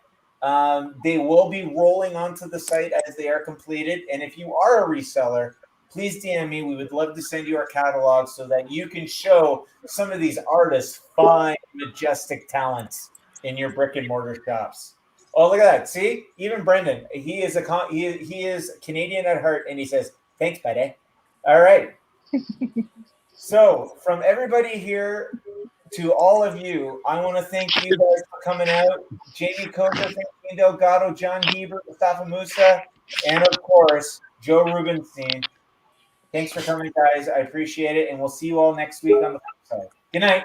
They will be rolling onto the site as they are completed. And if you are a reseller, please DM me. We would love to send you our catalog so that you can show some of these artists' fine, majestic talents in your brick and mortar shops. Oh, look at that. See? Even Brendan, he is Canadian at heart, and he says, thanks, buddy. All right. So from everybody here to all of you, I want to thank you guys for coming out. Jamie Coker, Francine Delgado, John Hebert, Mustafa Musa, and of course, Joe Rubenstein. Thanks for coming, guys. I appreciate it. And we'll see you all next week on the flip side. Good night.